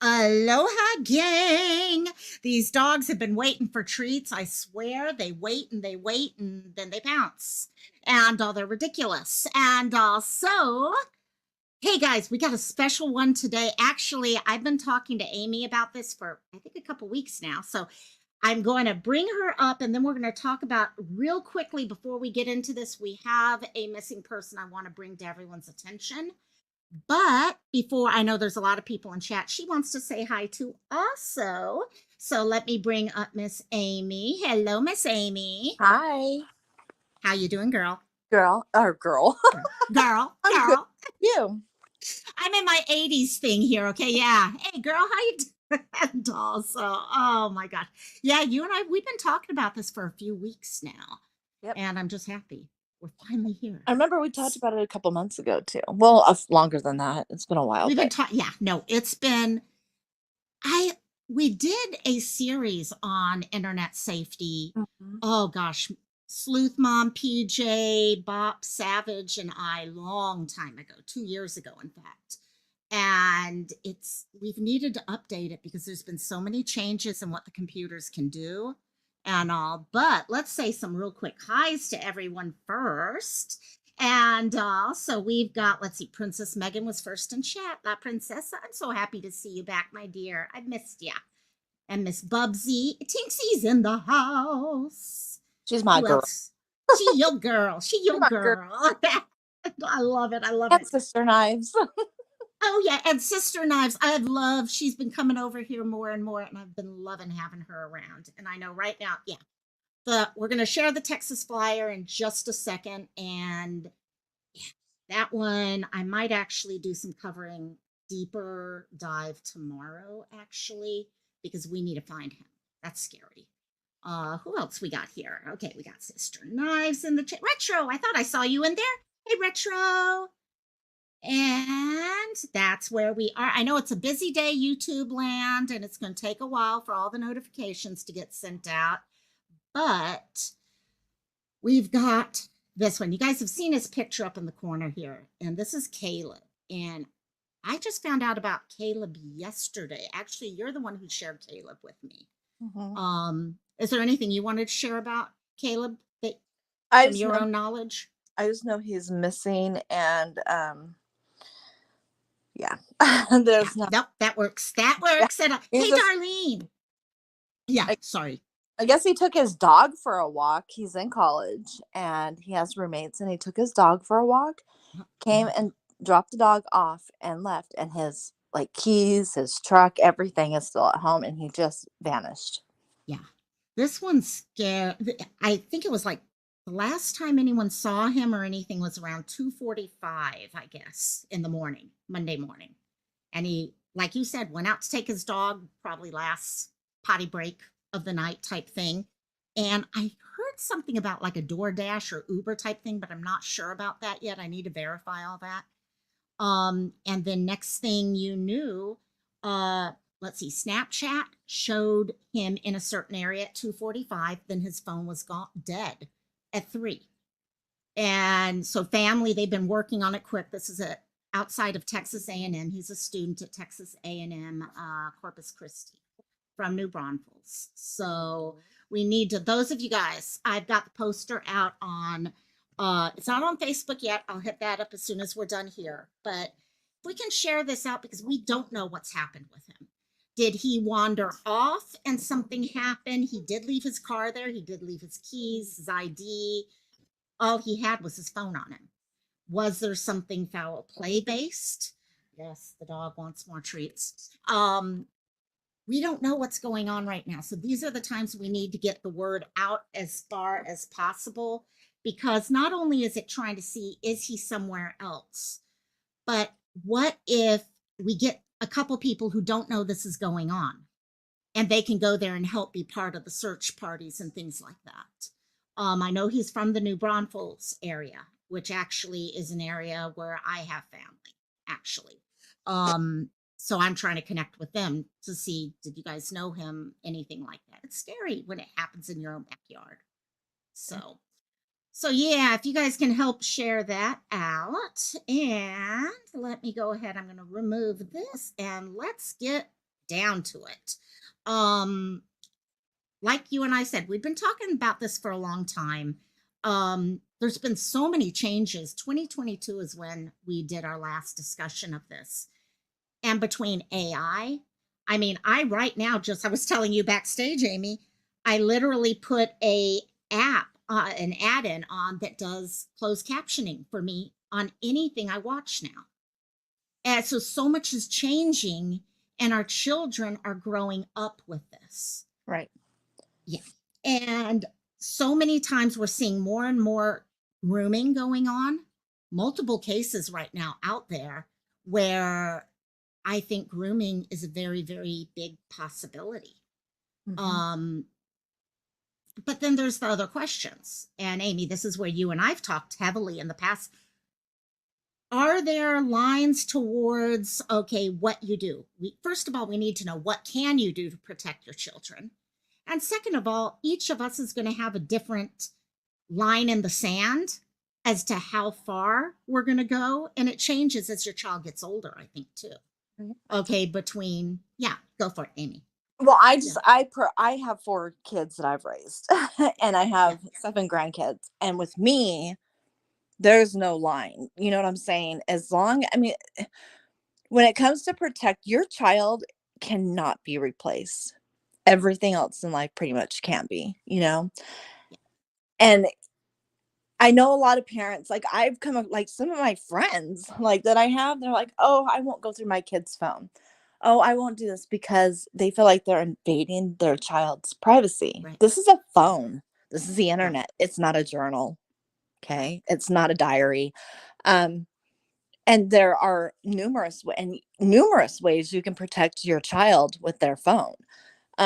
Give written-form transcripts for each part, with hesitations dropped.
Aloha, gang. These dogs have been waiting for treats. I swear they wait and they wait and then they pounce. And they're ridiculous. And hey guys, we got a special one today. Actually, I've been talking to Amy about this for, I think, a couple weeks now. So I'm going to bring her up and then we're going to talk about real quickly before we get into this. We have a missing person I want to bring to everyone's attention. But before, I know there's a lot of people in chat, she wants to say hi to also. So let me bring up Miss Amy. Hello, Miss Amy. Hi. How you doing, girl? Girl. Girl. I'm good. You. I'm in my 80s thing here, okay? Yeah. Hey, girl, how you doing? And also, oh my God. Yeah, you and I, we've been talking about this for a few weeks now. Yep. And I'm just happy. We're finally here. I remember we talked about it a couple months ago, too. Well, longer than that. It's been a while. We've been talking, yeah, no, it's been, we did a series on internet safety. Mm-hmm. Oh gosh, Sleuth Mom, PJ, Bop Savage, and I, long time ago, 2 years ago, in fact. And we've needed to update it because there's been so many changes in what the computers can do and all. But let's say some real quick highs to everyone first. And so we've got, let's see, Princess Megan was first in chat. La Princessa, I'm so happy to see you back, my dear. I've missed ya. And Miss Bubsy, Tinksy's in the house. She's my girl. She your girl. She your girl. I love it. I love and it. Sister Knives. Oh yeah, and Sister Knives. She's been coming over here more and more, and I've been loving having her around. And I know right now, yeah, we're gonna share the Texas flyer in just a second, and yeah, that one I might actually do some covering deeper dive tomorrow, actually, because we need to find him. That's scary. Who else we got here? Okay, we got Sister Knives in the chat. Retro, I thought I saw you in there. Hey, Retro. And that's where we are. I know it's a busy day, YouTube land, and it's going to take a while for all the notifications to get sent out. But we've got this one. You guys have seen his picture up in the corner here. And this is Caleb. And I just found out about Caleb yesterday. Actually, you're the one who shared Caleb with me. Mm-hmm. Is there anything you wanted to share about Caleb from your own knowledge? I just know he's missing, and yeah. There's not. Nope, that works. That works. Yeah. Hey, Darlene. Yeah, sorry. I guess he took his dog for a walk. He's in college, and he has roommates, and he took his dog for a walk, came and dropped the dog off and left, and his keys, his truck, everything is still at home, and he just vanished. Yeah. This one's scary. I think it was the last time anyone saw him or anything was around 2:45, I guess, in the morning, Monday morning. And he, like you said, went out to take his dog, probably last potty break of the night type thing. And I heard something about a DoorDash or Uber type thing, but I'm not sure about that yet. I need to verify all that. And then next thing you knew, let's see, Snapchat showed him in a certain area at 2:45. Then his phone was dead at 3. And so family, they've been working on it quick. This is outside of Texas A&M. He's a student at Texas A&M Corpus Christi from New Braunfels. So we need to, those of you guys, I've got the poster out on, it's not on Facebook yet. I'll hit that up as soon as we're done here. But we can share this out because we don't know what's happened with him. Did he wander off and something happened? He did leave his car there. He did leave his keys, his ID. All he had was his phone on him. Was there something foul play based? Yes, the dog wants more treats. We don't know what's going on right now. So these are the times we need to get the word out as far as possible, because not only is it trying to see, is he somewhere else, but what if we get a couple people who don't know this is going on and they can go there and help be part of the search parties and things like that. I know he's from the New Braunfels area, which actually is an area where I have family, actually. So I'm trying to connect with them to see, did you guys know him? Anything like that. It's scary when it happens in your own backyard. So yeah, if you guys can help share that out. And let me go ahead. I'm going to remove this and let's get down to it. Um, like you and I said, we've been talking about this for a long time. There's been so many changes. 2022 is when we did our last discussion of this. And between I mean, I right now just I was telling you backstage, Amy, I literally put an add-in on that does closed captioning for me on anything I watch now. And so much is changing, and our children are growing up with this. Right. Yeah. And so many times we're seeing more and more grooming going on, multiple cases right now out there where I think grooming is a very, very big possibility. Mm-hmm. Um, but then there's the other questions. And Amy, this is where you and I've talked heavily in the past. Are there lines towards, okay, what you do? First of all, we need to know what can you do to protect your children? And second of all, each of us is going to have a different line in the sand as to how far we're going to go. And it changes as your child gets older, I think, too. Right. Okay, yeah, go for it, Amy. Well, Yeah, I have 4 kids that I've raised, and I yeah. have 7 grandkids, and with me, there's no line. You know what I'm saying? As long, I mean, when it comes to protect your child, cannot be replaced. Everything else in life pretty much can be, you know? Yeah. And I know a lot of parents, like I've come up, like some of my friends, like that I have, they're like, "Oh, I won't go through my kid's phone. Oh, I won't do this," because they feel like they're invading their child's privacy. Right, This is a phone. This is the right, internet. It's not a journal. right, Okay. It's not a diary. Um, and there are numerous ways you can protect your child with their phone.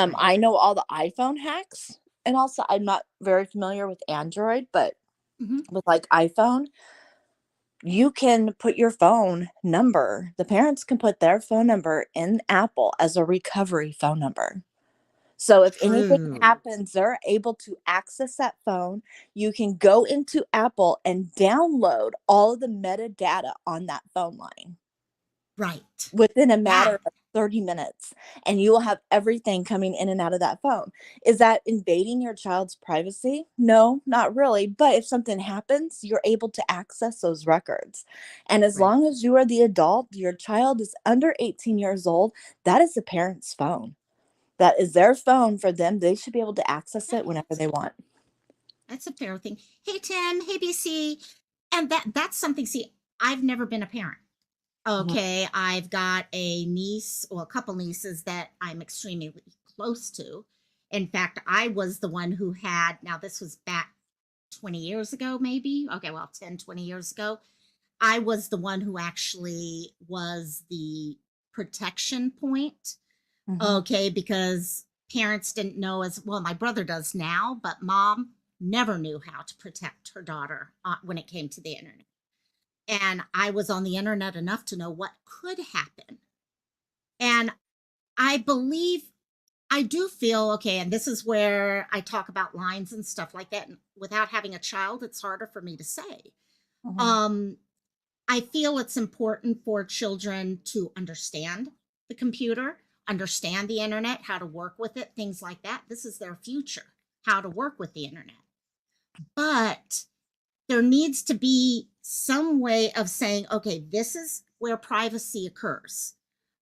right. I know all the iPhone hacks, and also I'm not very familiar with Android, but Hmm. with like iPhone, you can put your phone number, the parents can put their phone number in Apple as a recovery phone number. So if anything True. happens, they're able to access that phone. You can go into Apple and download all of the metadata on that phone line Right. within a Yeah. matter of 30 minutes, and you will have everything coming in and out of that phone. Is that invading your child's privacy? No, not really. But if something happens, you're able to access those records. And as Right. long as you are the adult, your child is under 18 years old, that is the parent's phone. That is their phone for them. They should be able to access Yeah, it whenever that's they want. that's a fair thing. Hey Tim, hey BC. And that's something, see, I've never been a parent. Mhm, Okay, I've got a niece, or a couple nieces that I'm extremely close to. In fact, I was the one who had, now this was back 20 years ago, maybe. Okay, well, 10, 20 years ago. I was the one who actually was the protection point. mhm, Okay, because parents didn't know as well. My brother does now, but mom never knew how to protect her daughter when it came to the internet. And I was on the internet enough to know what could happen. And I believe I do feel okay. And this is where I talk about lines and stuff like that. And without having a child, it's harder for me to say. mhm. Um, I feel it's important for children to understand the computer, understand the internet, how to work with it, things like that. This is their future, how to work with the internet. But there needs to be some way of saying, okay, this is where privacy occurs.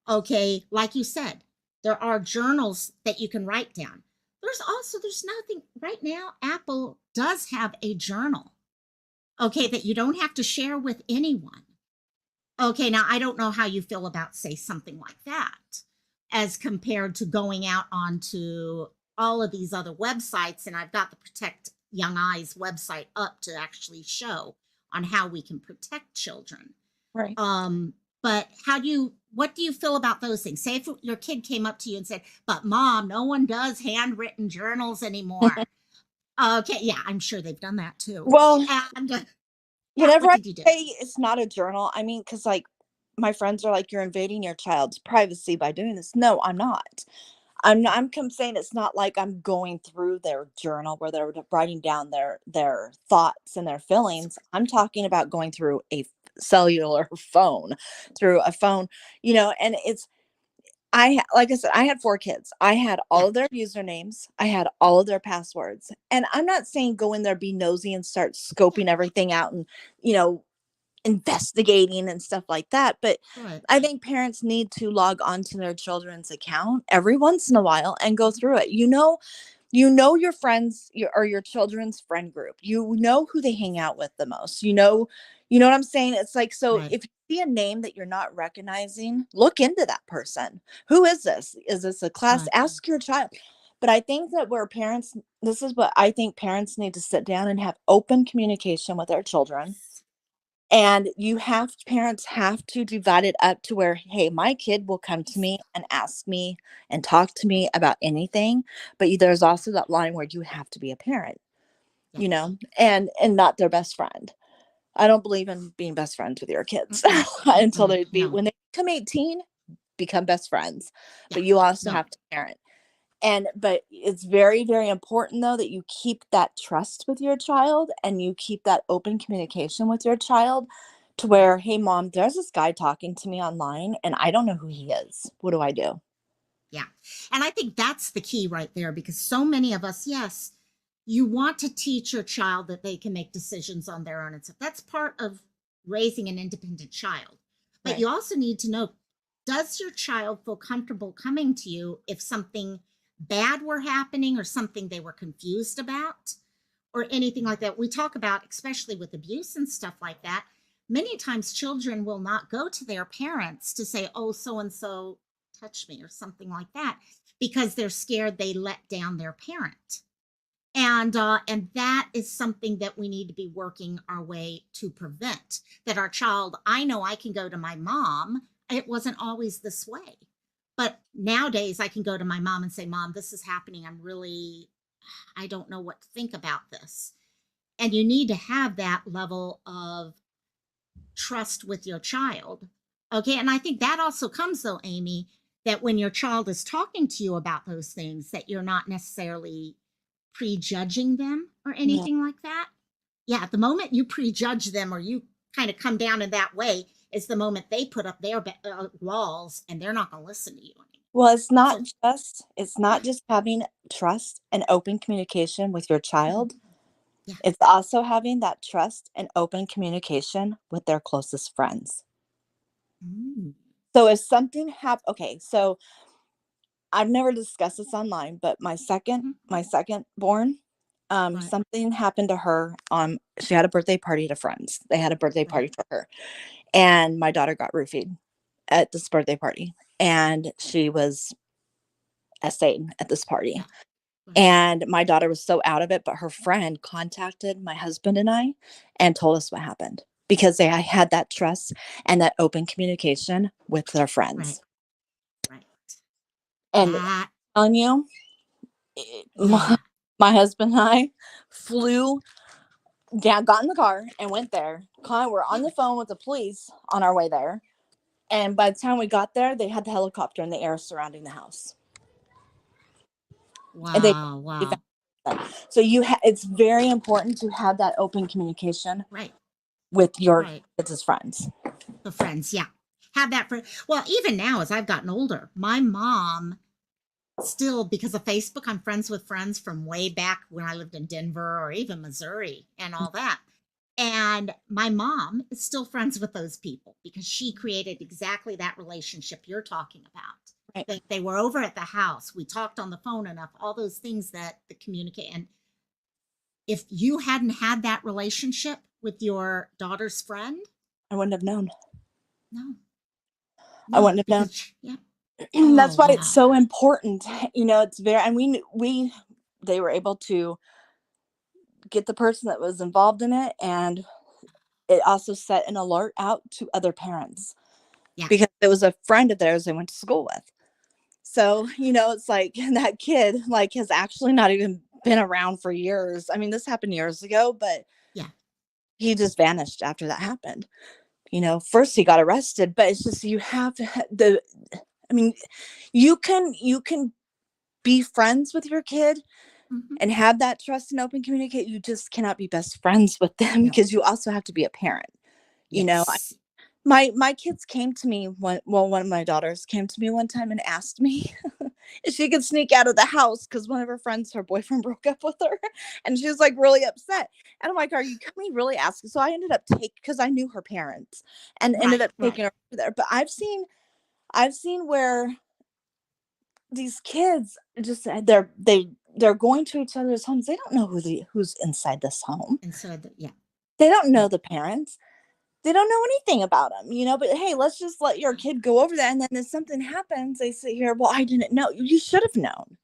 Okay, like you said, there are journals that you can write down. There's nothing right now. Apple does have a journal, okay, that you don't have to share with anyone. Okay, now I don't know how you feel about, say, something like that as compared to going out onto all of these other websites. And I've got the Protect Young Eyes website up to actually show on how we can protect children. Right. Um, but what do you feel about those things? Say if your kid came up to you and said, but mom, no one does handwritten journals anymore. Okay, yeah, I'm sure they've done that too. Well, And yeah, whenever what I did you do? say it's not a journal, I mean, because like my friends are like, you're invading your child's privacy by doing this. No, I'm not. Saying it's not like I'm going through their journal where they're writing down their thoughts and their feelings. I'm talking about going through a cellular phone, through a phone, and like I said, I had 4 kids. I had Yeah, all of their usernames. I had all of their passwords. And I'm not saying go in there, be nosy and start yeah, scoping everything out and, you know, investigating and stuff like that. But right. I think parents need to log on to their children's account every once in a while and go Mhm. through it. Your friends or your children's friend group. You know who they hang out with the most. You know what I'm saying? It's like, so Right, if you see a name that you're not recognizing, look into that person. Who is this? Is this a class? right. Ask your child. But I think that where parents, this is what I think parents need to sit down and have open communication with their children. Yes. And parents have to divide it up to where, hey, my kid will come to Yes. me and ask me and talk to me about anything. But there's also that line where you have to be a parent, Yeah. and not their best friend. I don't believe in being best friends with your kids Mm-mm, until mm-mm, no. when they become 18, become best friends. Yeah. But you also No. have to parent. But it's very, very important though that you keep that trust with your child and you keep that open communication with your child to Right. where, hey mom, there's this guy talking to me online and I don't know who he is. What do I do? Yeah. And I think that's the key right there because so many of us, yes, you want to teach your child that they can make decisions on their own and stuff. That's part of raising an independent child. But Right. you also need to know, does your child feel comfortable coming to you if something bad were happening or something they were confused about or anything like that? We talk about, especially with abuse and stuff like that. Many times children will not go to their parents to say, oh, so and so touch me or something like that because they're scared they let down their parent. And that is something that we need to be working our way to prevent. That our child, I know I can go to my mom. It wasn't always this way. But nowadays I can go to my mom and say, Mom, this is happening. I don't know what to think about this. And you need to have that level of trust with your child. Okay. And I think that also comes, though, Amy, that when your child is talking to you about those things, that you're not necessarily prejudging them or Yeah. anything like that. Yeah. At the moment you prejudge them or you kind of come down in that way, is the moment they put up their walls and they're not going to listen to you anymore. Well, So, it's not yeah. just having trust and open communication with your Mhm. child. Yeah. It's also having that trust and open communication with their closest friends. Mm. So if something okay, so I've never discussed this online, but Mhm. my second born, Right. something happened to her. She had a birthday party to friends. They had a birthday Right. party for her, and my daughter got roofied at this birthday party, and she was essayed at this party. Yeah. Right. And my daughter was so out of it, but her friend contacted my husband and I and told us what happened because they had that trust and that open communication with their Right. friends. Right. And That, on you, my, yeah. my husband and I flew down, got in the car, and went there. We're Yeah. on the phone with the police on our way there. And by the time we got there, they had the helicopter in the air surrounding the house, and Wow. they Wow. found them. So it's very important to have that open communication Right. with your Right. kids' friends. The friends. Yeah. Have that for, well, even now as I've gotten older, my mom still, because of Facebook, I'm friends with friends from way back when I lived in Denver or even Missouri and all that. And my mom is still friends with those people because she created exactly that relationship you're talking about. Right. They were over at the house. We talked on the phone enough, all those things that the communicate. And if you hadn't had that relationship with your daughter's friend, I wouldn't have known. no, I no, wouldn't have known. because, yeah. That's Oh, why it's wow. so important. It's very, and they were able to get the person that was involved in it, and it also set an alert out to other parents Yeah. because it was a friend of theirs they went to school with. So, it's like that kid like has actually not even been around for years. I mean, this happened years ago, but Yeah. he just vanished after that happened. First he got arrested, but it's just you have to I mean, you can be friends with your kid Hmm. and have that trust and open communicate. You just cannot be best friends with them No. because you also have to be a parent. You know, Yes. My kids came to me one of my daughters came to me one time and asked me if she could sneak out of the house because one of her friends, her boyfriend broke up with her, and she was like really upset. And I'm like, "Are you coming really asking?" So I ended up taking because I knew her parents and ended Right, up right. taking her over there. But I've seen where these kids just they're going to each other's homes. They don't know who's inside this home. And so, yeah, They don't yeah. know the parents. They don't know anything about them, but hey, let's just let your kid go over there, and then if something happens, they sit here, "Well, I didn't know." You should have known.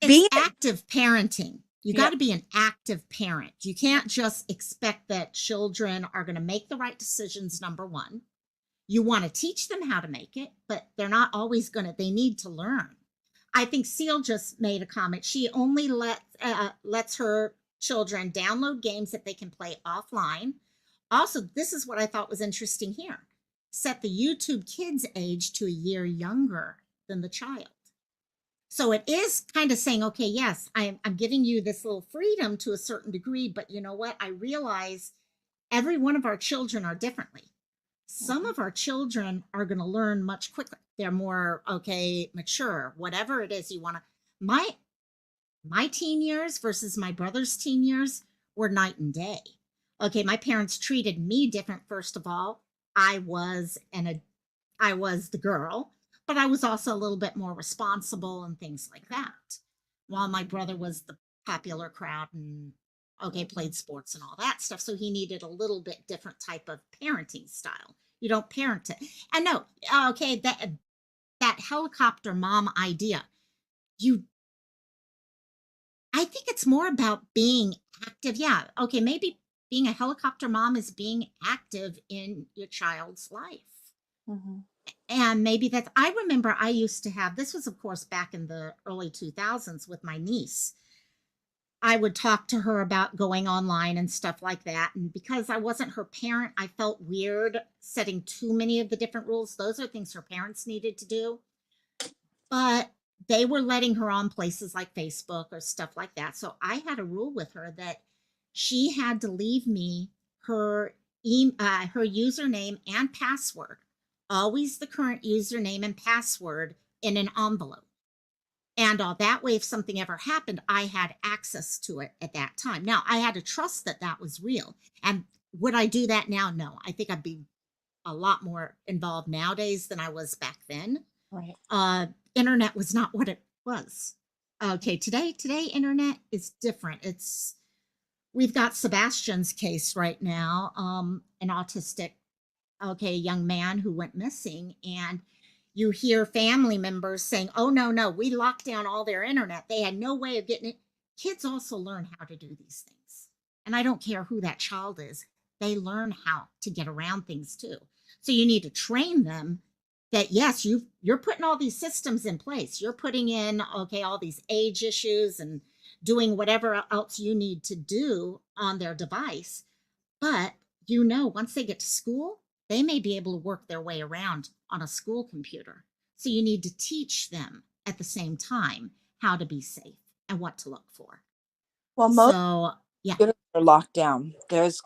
It's Be active parenting. You got Yep. to be an active parent. You can't just expect that children are going to make the right decisions, number one. You want to teach them how to make it, but they're not always going to, they need to learn. I think Seal just made a comment. She only lets her children download games that they can play offline. Also, this is what I thought was interesting here. Set the YouTube kids age to a year younger than the child. So it is kind of saying, okay, yes, I'm giving you this little freedom to a certain degree, but you know what? I realize every one of our children are differently. Some Mhm. of our children are going to learn much quicker. They're more, okay, mature, whatever it is you want to. My teen years versus my brother's teen years were night and day. Okay, my parents treated me different. First of all, I was I was the girl, but I was also a little bit more responsible and things like that. While my brother was the popular crowd and okay, played sports and all that stuff. So he needed a little bit different type of parenting style. You don't parent it. And no, okay, that helicopter mom idea. You I think it's more about being active. Yeah, okay, maybe being a helicopter mom is being active in your child's life. Mhm. And maybe that's I remember I used to have this was of course back in the early 2000s with my niece. I would talk to her about going online and stuff like that, and because I wasn't her parent, I felt weird setting too many of the different rules. Those are things her parents needed to do, but they were letting her on places like Facebook or stuff like that. So I had a rule with her that she had to leave me her her username and password, always the current username and password in an envelope. And that way, if something ever happened, I had access to it at that time. Now, I had to trust that that was real. And would I do that now? No. I think I'd be a lot more involved nowadays than I was back then. Right. uh Internet was not what it was. Okay, today internet is different. It's we've got Sebastian's case right now, an autistic, okay, young man who went missing, and you hear family members saying, oh no, no, we locked down all their internet, they had no way of getting it. Kids also learn how to do these things, and I don't care who that child is, they learn how to get around things too. So you need to train them that yes, you're putting all these systems in place, you're putting in, okay, all these age issues and doing whatever else you need to do on their device. But once they get to school, they may be able to work their way around on a school computer. So you need to teach them at the same time how to be safe and what to look for. Well, most So, yeah, computers are locked down. There's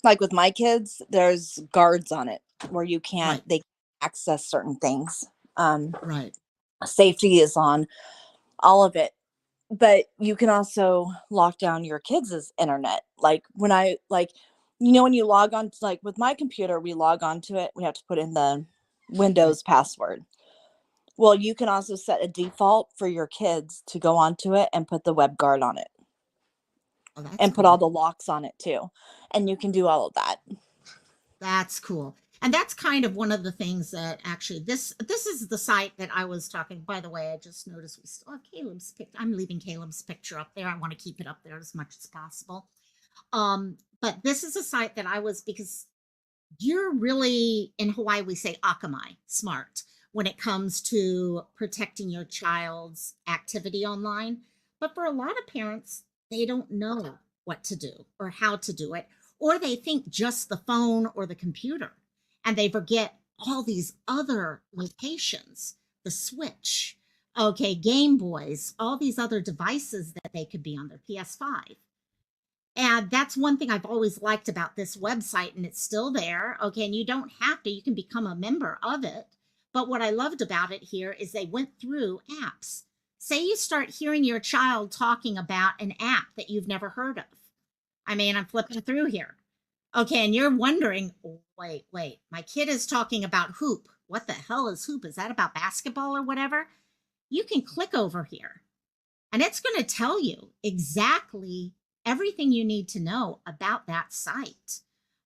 like with my kids, there's guards on it where right, they can't access certain things. Um, right. Safety is on all of it. But you can also lock down your kids' internet. Like when I like, when you log on to, like with my computer, we log on to it, we have to put in the Right. Windows password. Well, you can also set a default for your kids to go onto it and put the web guard on it Oh, that's and put all cool. the locks on it too. And you can do all of that. That's cool. And that's kind of one of the things that actually this is the site that I was talking. By the way, I just noticed we still have Caleb's picture. I'm leaving Caleb's picture up there. I want to keep it up there as much as possible. But this is a site that I was because you're really in Hawaii, we say akamai, smart, when it comes to protecting your child's activity online. But for a lot of parents, they don't know what to do or how to do it, or they think just the phone or the computer, and they forget all these other locations, the Switch, okay, Game Boys, all these other devices that they could be on their PS5. And that's one thing I've always liked about this website, and it's still there. Okay. And you don't have to, you can become a member of it. But what I loved about it here is they went through apps. Say you start hearing your child talking about an app that you've never heard of. I mean, I'm flipping through here. Okay. And you're wondering, wait, my kid is talking about hoop. What the hell is hoop? Is that about basketball or whatever? You can click over here and it's going to tell you exactly everything you need to know about that site.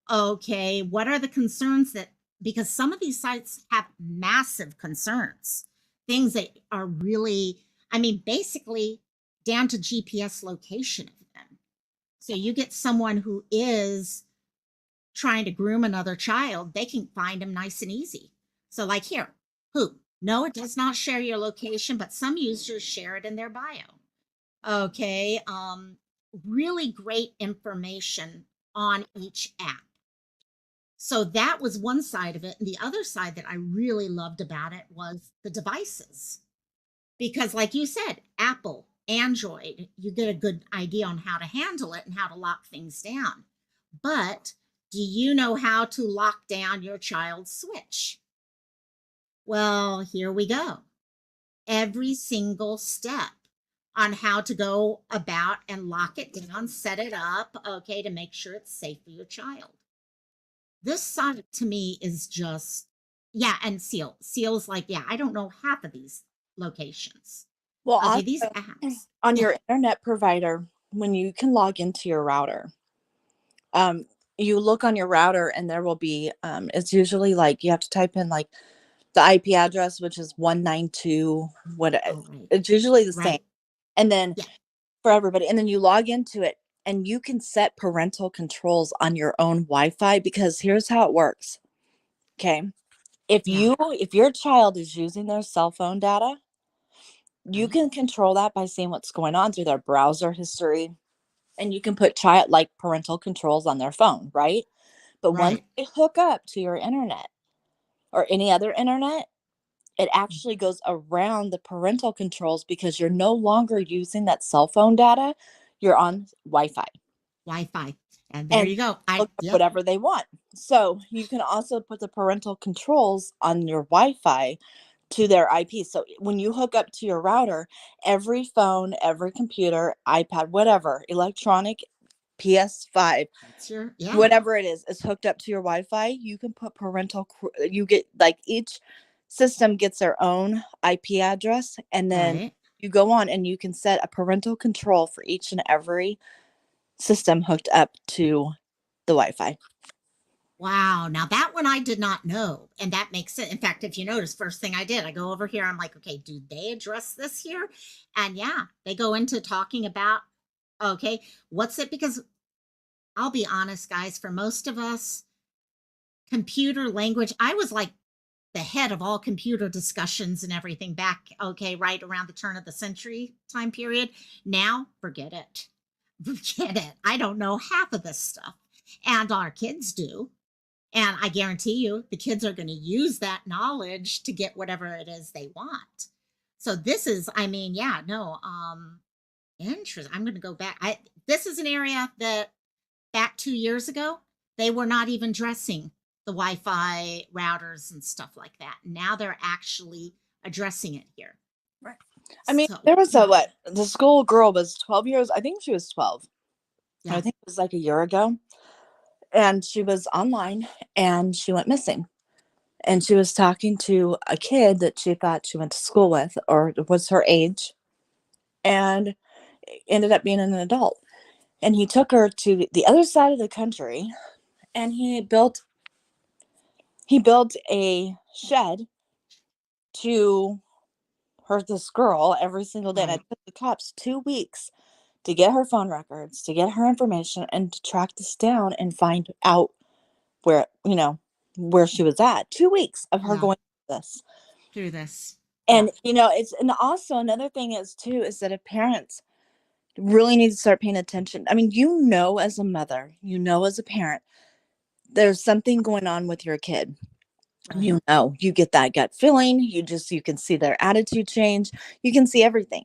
Okay, what are the concerns that, because some of these sites have massive concerns, things that are really, I mean, basically down to GPS location of them. So you get someone who is trying to groom another child, they can find them nice and easy. So, like here, who? No, it does not share your location, but some users share it in their bio. Okay. Really great information on each app. So that was one side of it. And the other side that I really loved about it was the devices. Because, like you said, Apple, Android, you get a good idea on how to handle it and how to lock things down. But do you know how to lock down your child's switch? Well, here we go. Every single step on how to go about and lock it down, set it up, okay, to make sure it's safe for your child. This site to me is just, yeah, and Seal. Seal's like, yeah, I don't know half of these locations. Well, Okay, these also apps. on Yeah. your internet provider, when you can log into your router, um, you look on your router and there will be, it's usually like you have to type in like the IP address, which is 192, what Oh, right. it's usually the same. Right. And then Yeah. for everybody, and then you log into it and you can set parental controls on your own Wi-Fi because here's how it works. Okay. Yeah. If your child is using their cell phone data, you Right. can control that by seeing what's going on through their browser history, and you can put child like parental controls on their phone, right? But once Right. they hook up to your internet or any other internet, it actually goes around the parental controls because you're no longer using that cell phone data. You're on Wi-Fi Wi-Fi. And there and you go. look up Yep. whatever they want. So you can also put the parental controls on your Wi-Fi to their IP. So when you hook up to your router, every phone, every computer, iPad, whatever, electronic, PS5, That's your, yeah. whatever it is hooked up to your Wi-Fi. You can put you get like each system gets their own IP address, and then Right. you go on and you can set a parental control for each and every system hooked up to the Wi-Fi. Wow. Now that one I did not know. And that makes sense. In fact, if you notice, first thing I did, I go over here, I'm like, okay, do they address this here? And yeah, they go into talking about, okay, what's it? Because I'll be honest, guys, for most of us, computer language, I was like the head of all computer discussions and everything back, okay, right around the turn of the century time period. Now, forget it. Forget it. I don't know half of this stuff. And our kids do. And I guarantee you, the kids are going to use that knowledge to get whatever it is they want. So this is, I mean, yeah, no, interesting. I'm going to go back. This is an area that back 2 years ago, they were not even addressing the Wi-Fi routers and stuff like that. Now they're actually addressing it here. Right. I mean, So there was a yeah, what? The school girl was 12 years. I think she was 12. I yeah. think it was like a year ago. And she was online and she went missing. And she was talking to a kid that she thought she went to school with or was her age, and ended up being an adult. And he took her to the other side of the country, and he built a shed to hurt this girl every single day. And it Right. took the cops 2 weeks to get her phone records, to get her information, and to track this down and find out where, where she was at. 2 weeks of her Yeah. going through this. Through this. Yeah. And it's, and also another thing is too is that if parents really need to start paying attention. I mean, as a mother, as a parent, there's something going on with your kid. Right. You get that gut feeling. You can see their attitude change. You can see everything.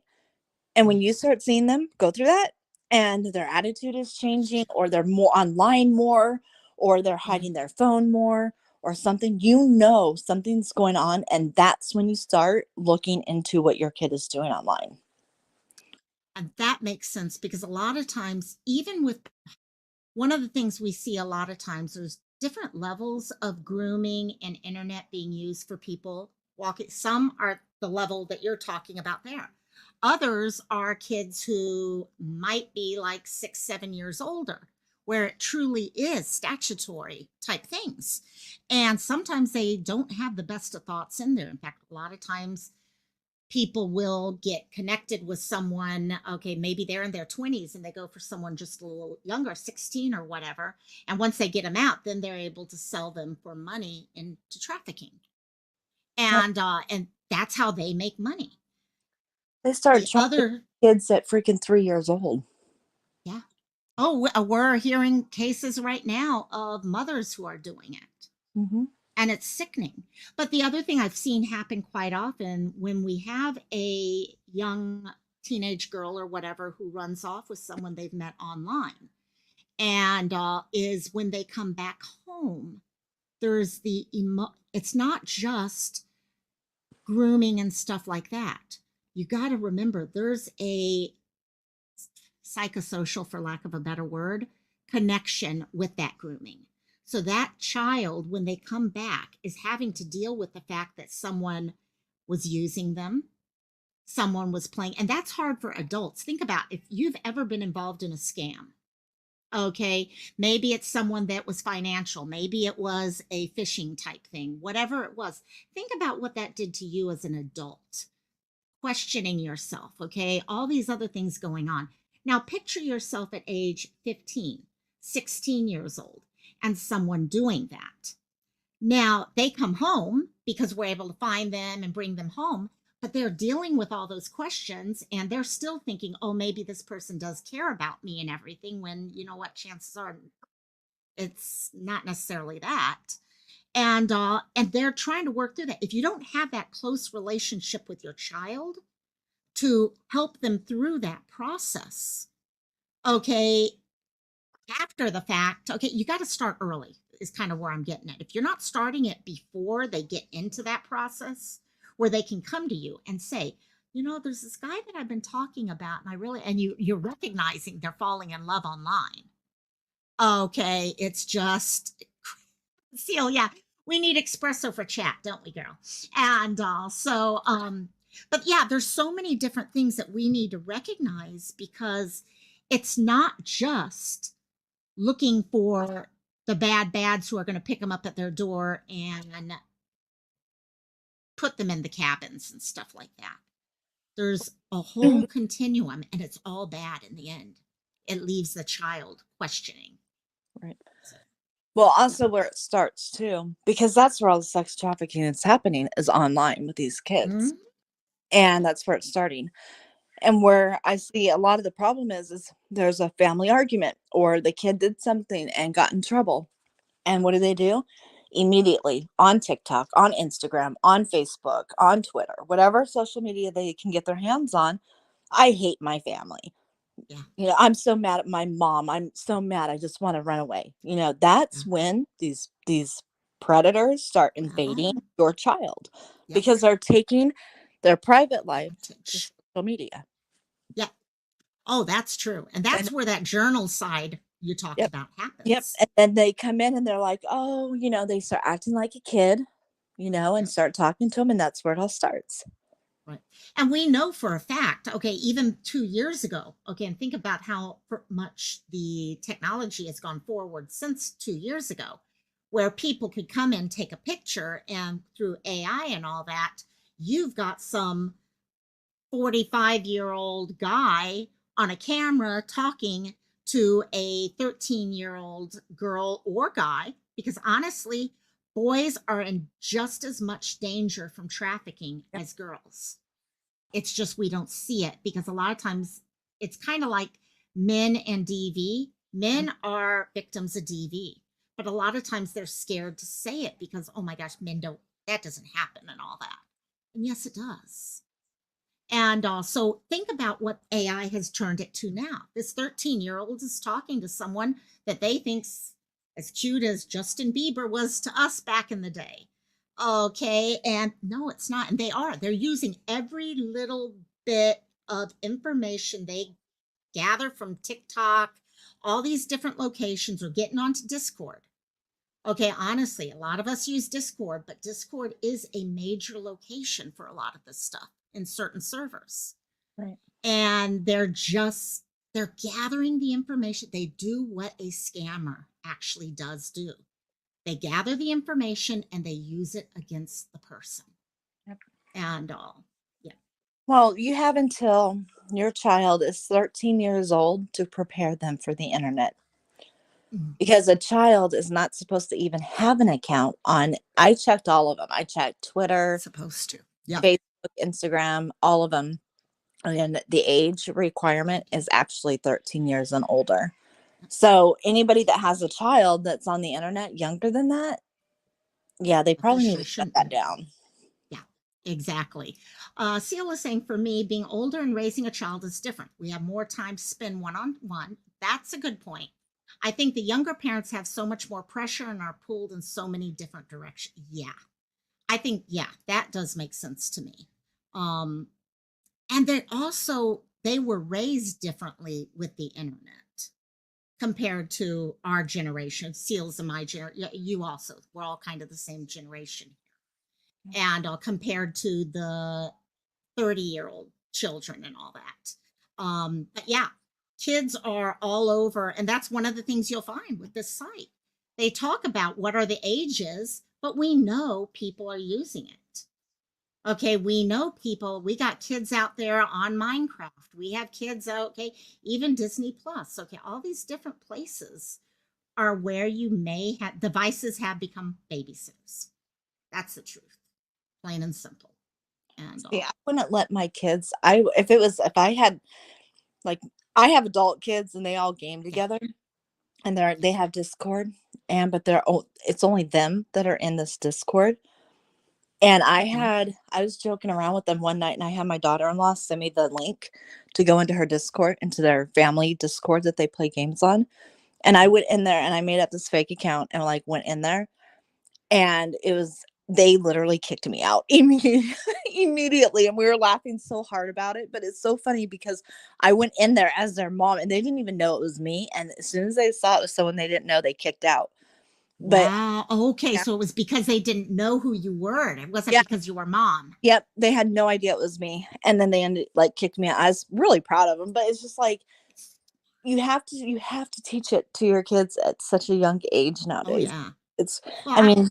And when Right. you start seeing them go through that, and their attitude is changing, or they're more online more, or they're Yeah. hiding their phone more or something, you know something's going on, and that's when you start looking into what your kid is doing online. And that makes sense because a lot of times, even with one of the things we see a lot of times, there's different levels of grooming and internet being used for people walking. Some are the level that you're talking about there. Others are kids who might be like 6, 7 years older, where it truly is statutory type things. And sometimes they don't have the best of thoughts in there. In fact, a lot of times people will get connected with someone. Okay, maybe they're in their 20s and they go for someone just a little younger, 16 or whatever. And once they get them out, then they're able to sell them for money into trafficking. And that's how they make money. They start The trafficking other, kids at freaking 3 years old. yeah. Oh, we're hearing cases right now of mothers who are doing it. Hmm. And it's sickening. But the other thing I've seen happen quite often when we have a young teenage girl or whatever who runs off with someone they've met online, and is when they come back home, there's it's not just grooming and stuff like that. You got to remember there's a psychosocial, for lack of a better word, connection with that grooming. So that child, when they come back, is having to deal with the fact that someone was using them, someone was playing, and that's hard for adults. Think about if you've ever been involved in a scam. Okay, maybe it's someone that was financial, maybe it was a phishing type thing, whatever it was. Think about what that did to you as an adult, questioning yourself, okay? All these other things going on. Now, picture yourself at age 15, 16 years old, and someone doing that. Now, they come home because we're able to find them and bring them home, but they're dealing with all those questions and they're still thinking, oh, maybe this person does care about me and everything, when you know what, chances are it's not necessarily that. And they're trying to work through that. If you don't have that close relationship with your child to help them through that process, okay, after the fact, okay, you got to start early, is kind of where I'm getting at. If you're not starting it before they get into that process, where they can come to you and say, you know, there's this guy that I've been talking about, and I really, and you're recognizing they're falling in love online. Okay, it's just seal, yeah. We need espresso for chat, don't we, girl? And but yeah, there's so many different things that we need to recognize, because it's not just looking for the bads who are going to pick them up at their door and put them in the cabins and stuff like that. There's a whole continuum, and it's all bad in the end. It leaves the child questioning. Right. So, Well, yeah. also where it starts too, because that's where all the sex trafficking is happening, is online with these kids. Mhm. And that's where it's starting. And where I see a lot of the problem is there's a family argument, or the kid did something and got in trouble. And what do? Immediately on TikTok, on Instagram, on Facebook, on Twitter, whatever social media they can get their hands on. I hate my family. Yeah. I'm so mad at my mom. I'm so mad. I just want to run away. Yeah. That's when these predators start invading Well, your child, yep. because they're taking their private life to Advantage. social media. Yep. Oh, that's true. And And that's where that journal side you talked yep, about yep. happens. And then they come in and they're like, oh, they start acting like a kid, and Yep. start talking to them, and that's where it all starts. Right. And we know for a fact, okay, even 2 years ago, okay, and think about how much the technology has gone forward since 2 years ago, where people could come in, take a picture, and through AI and all that, you've got some 45-year-old guy on a camera talking to a 13-year-old girl or guy, because honestly, boys are in just as much danger from trafficking Yep. as girls. It's just we don't see it, because a lot of times it's kind of like men and DV. Mm. Men are victims of DV, but a lot of times they're scared to say it because, oh my gosh, men don't, that doesn't happen and all that. And yes, it does. And so think about what AI has turned it to now. This 13-year-old is talking to someone that they think's as cute as Justin Bieber was to us back in the day. Okay, and no, it's not. And they are. They're using every little bit of information they gather from TikTok, all these different locations, or getting onto Discord. Okay, honestly, a lot of us use Discord, but Discord is a major location for a lot of this stuff in certain servers. Right. And they're gathering the information. They do what a scammer actually does do. They gather the information and they use it against the person. Yep. And all. Yeah. Well, you have until your child is 13 years old to prepare them for the internet, Mm. because a child is not supposed to even have an account on. I checked all of them. I checked Twitter, Supposed to. Yeah. Facebook, Instagram, all of them. And the age requirement is actually 13 years and older. So anybody that has a child that's on the internet younger than that, yeah, they probably need Officially to shut shouldn't that be. down. Yeah, exactly. Seal was saying for me, being older and raising a child is different. We have more time to spend one on one. That's a good point. I think the younger parents have so much more pressure and are pulled in so many different directions. Yeah, I think, yeah, that does make sense to me. Um, and they also, they were raised differently with the internet compared to our generation. Seals and my generation, you also, we're all kind of the same generation. And compared to the 30-year-old children and all that. But yeah, kids are all over. And that's one of the things you'll find with this site. They talk about what are the ages, but we know people are using it. Okay, we know people, we got kids out there on Minecraft. We have kids out, okay, even Disney Plus. Okay, all these different places are where you may have devices have become babysitters. That's the truth, plain and simple. And See, all. I wouldn't let my kids. If I had, like, I have adult kids and they all game Yeah, together, and yeah. they have Discord, and but it's only them that are in this Discord. And Mhm. I was joking around with them one night, and I had my daughter-in-law send me the link to go into her Discord, into their family Discord that they play games on. And I went in there and I made up this fake account and like went in there, and it was they literally kicked me out immediately, and we were laughing so hard about it. But it's so funny because I went in there as their mom and they didn't even know it was me, and as soon as they saw it was someone they didn't know, they kicked out. But Wow. Okay. yeah, So it was because they didn't know who you were. It wasn't yeah, because you were mom. yep, they had no idea it was me, and then they ended like kicked me out. I was really proud of them, but it's just like you have to teach it to your kids at such a young age Oh nowadays. yeah. It's Well, I mean,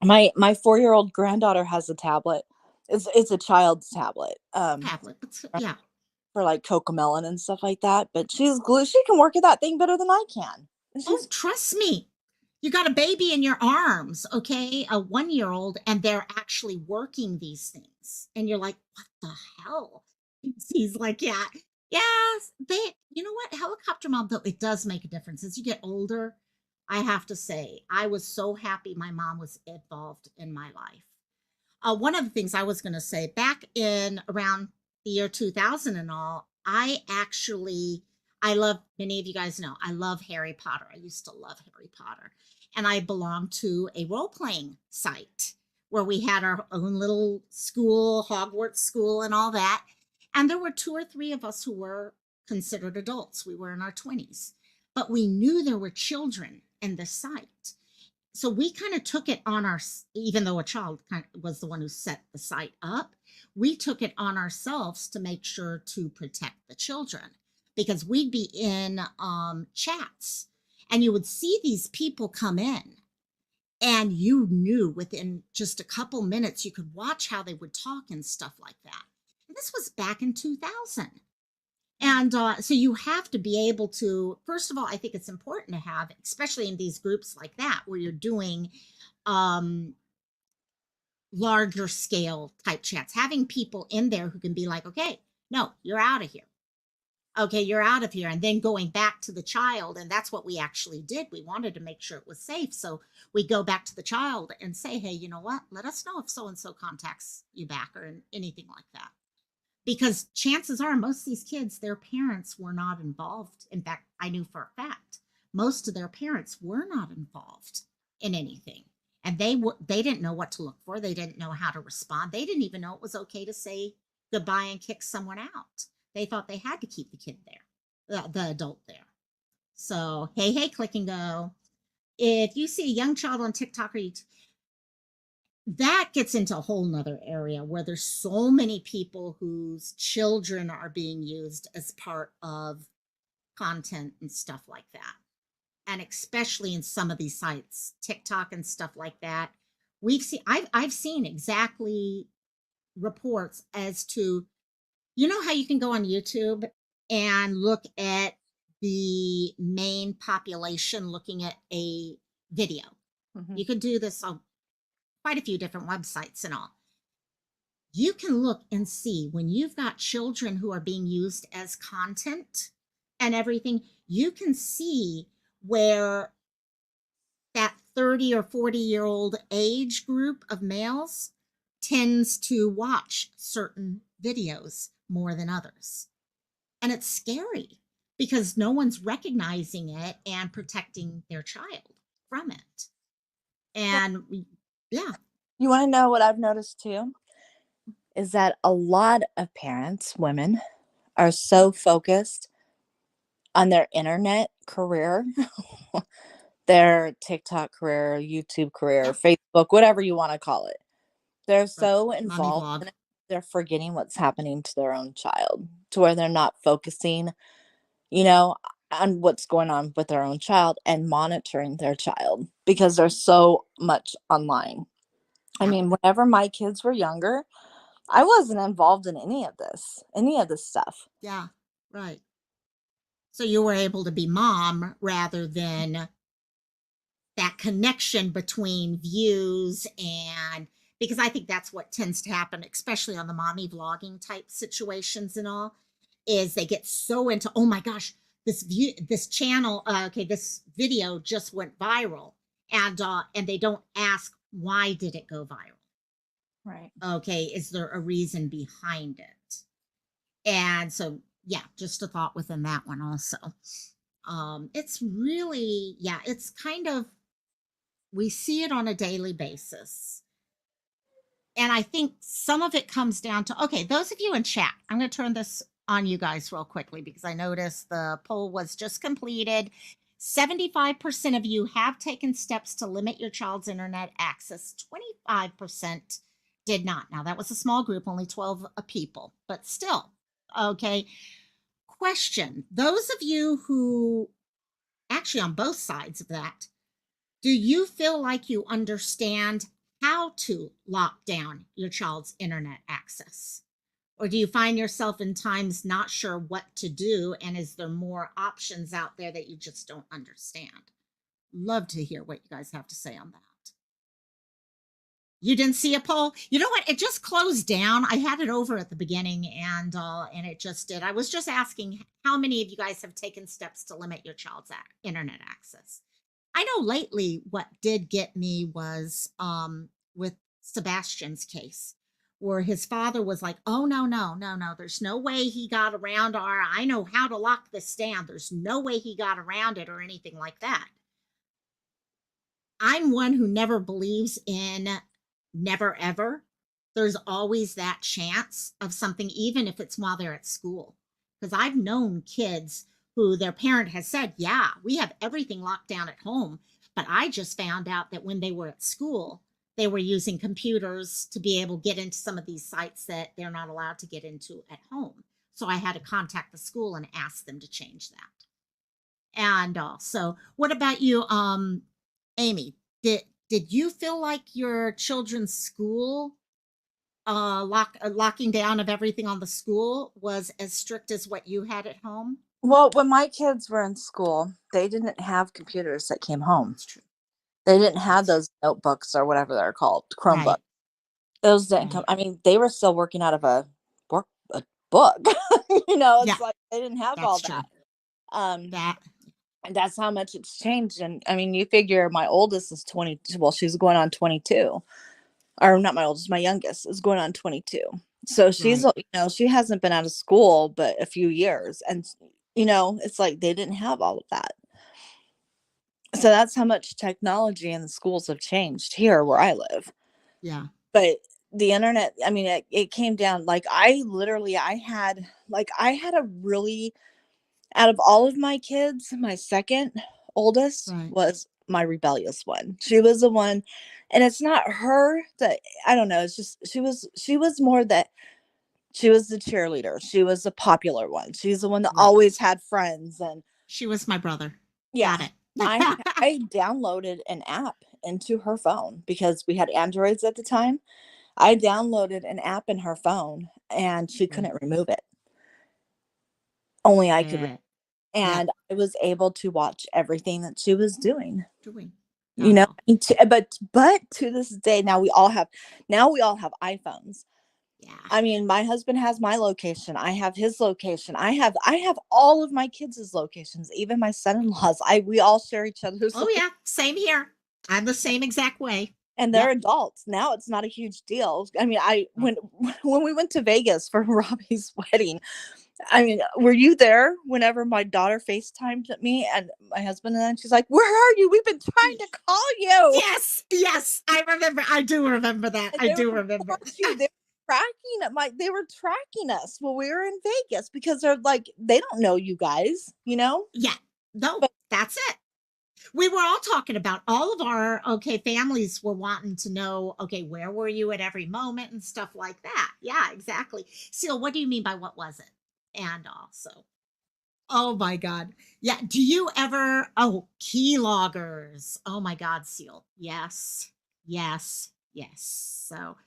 my 4-year-old granddaughter has a tablet. It's a child's tablet, tablet. But yeah. for, like, Cocomelon and stuff like that, but she can work at that thing better than I can, and Oh, she's trust me. You got a baby in your arms, okay? A 1-year-old, and they're actually working these things. And you're like, what the hell? He's like, yeah, yes. You know what? Helicopter mom, though, it does make a difference. As you get older, I have to say, I was so happy my mom was involved in my life. One of the things I was going to say back in around the year 2000 and all, I love, many of you guys know, I love Harry Potter. I used to love Harry Potter. And I belonged to a role playing site where we had our own little school, Hogwarts school, and all that. And there were two or three of us who were considered adults. We were in our 20s, but we knew there were children in the site. So we kind of took it on our, even though a child kind of was the one who set the site up, we took it on ourselves to make sure to protect the children, because we'd be in chats and you would see these people come in, and you knew within just a couple minutes you could watch how they would talk and stuff like that. And this was back in 2000. And so you have to be able to, first of all, I think it's important to have, especially in these groups like that, where you're doing um, larger scale type chats, having people in there who can be like, okay, no, you're out of here. Okay, you're out of here. And then going back to the child. And that's what we actually did. We wanted to make sure it was safe. So we go back to the child and say, hey, you know what? Let us know if so and so contacts you back or anything like that. because chances are most of these kids, their parents were not involved. In fact, I knew for a fact most of their parents were not involved in anything, and they didn't know what to look for. They didn't know how to respond. They didn't even know it was okay to say goodbye and kick someone out. They thought they had to keep the kid there, the adult there. So hey, hey, click and go. If you see a young child on TikTok or YouTube, that gets into a whole nother area where there's so many people whose children are being used as part of content and stuff like that. And especially in some of these sites, TikTok and stuff like that. I've seen exactly reports as to, you know how you can go on YouTube and look at the main population looking at a video. Mhm. You could do this on quite a few different websites and all. You can look and see when you've got children who are being used as content and everything, you can see where that 30 or 40-year-old age group of males tends to watch certain videos more than others. And it's scary because no one's recognizing it and protecting their child from it. Well, And yeah, you want to know what I've noticed too? Is that a lot of parents, women, are so focused on their internet career, their TikTok career, YouTube career, yeah, Facebook, whatever you want to call it. They're right. so Mommy involved vlog. in it, they're forgetting what's happening to their own child, to where they're not focusing, you know, on what's going on with their own child and monitoring their child because there's so much online. I Yeah, mean, whenever my kids were younger, I wasn't involved in any of this stuff. yeah, right. So you were able to be mom rather than that connection between views, and because I think that's what tends to happen, especially on the mommy vlogging type situations and all, is they get so into, oh my gosh, this channel, okay, this video just went viral, and they don't ask why did it go viral. Right. Okay, is there a reason behind it? And so, yeah, just a thought within that one also. It's really, yeah, it's kind of, we see it on a daily basis. And I think some of it comes down to, okay, those of you in chat, I'm going to turn this on you guys real quickly because I noticed the poll was just completed. 75% of you have taken steps to limit your child's internet access. 25% did not. Now, that was a small group, only 12 people, but still. Okay. Question: those of you who, actually on both sides of that, do you feel like you understand how to lock down your child's internet access? Or do you find yourself in times not sure what to do? And is there more options out there that you just don't understand? Love to hear what you guys have to say on that. You didn't see a poll? You know what? It just closed down. I had it over at the beginning, and it just did. I was just asking how many of you guys have taken steps to limit your child's internet access. I know lately what did get me was with Sebastian's case, where his father was like, "Oh no, no, no, no, there's no way he got around our, I know how to lock this down. There's no way he got around it or anything like that." I'm one who never believes in never ever. There's always that chance of something, even if it's while they're at school. Because I've known kids who their parent has said, yeah, we have everything locked down at home. But I just found out that when they were at school, they were using computers to be able to get into some of these sites that they're not allowed to get into at home. So I had to contact the school and ask them to change that. And so, what about you, Amy? Did you feel like your children's school locking down of everything on the school was as strict as what you had at home? Well, when my kids were in school, they didn't have computers that came home. That's true. They didn't have That's those notebooks or whatever they're called, Chromebooks. right. Those didn't come. Right. I mean, they were still working out of a book. Yeah, It's like they didn't have all that's true. that. Um, That and that's how much it's changed. And I mean, you figure my oldest is 20. Well, she's going on 22, or not my oldest, my youngest is going on 22. So she's, Right. she hasn't been out of school but a few years, and it's like they didn't have all of that. So that's how much technology in the schools have changed here where I live. Yeah. But the internet, I mean, it came down, like, I had a really, out of all of my kids, my second oldest Right. was my rebellious one. She was the one, and it's not her that, I don't know, it's just she was more that she was the cheerleader. She was the popular one. She's the one that Right. always had friends, and She was my brother. yeah. Got it. I downloaded an app into her phone because we had Androids at the time. I downloaded an app in her phone and she Right. couldn't remove it. Only I could. Eh, yep. And I was able to watch everything that she was doing. Doing. You Got know, all. but to this day, now we all have iPhones. Yeah. I mean, my husband has my location. I have his location. I have all of my kids' locations, even my son-in-law's. We all share each other's Oh location, yeah. Same here. I'm the same exact way. and they're Yep. adults. Now it's not a huge deal. I mean, I Right. when we went to Vegas for Robbie's wedding, I mean, were you there whenever my daughter FaceTimed me and my husband, and then she's like, "Where are you? We've been trying to call you." Yes. Yes. I remember. I do remember that. And I they do were remember. watching, they were tracking us while we were in Vegas because they're like, they don't know you guys, you know? Yeah. No, But that's it. We were all talking about all of our families were wanting to know, okay, where were you at every moment and stuff like that. Yeah, exactly. Seal, what do you mean by what was it? And also, oh my God. Yeah. Do you ever, oh, key loggers. Oh my God, Seal. Yes. Yes. Yes. So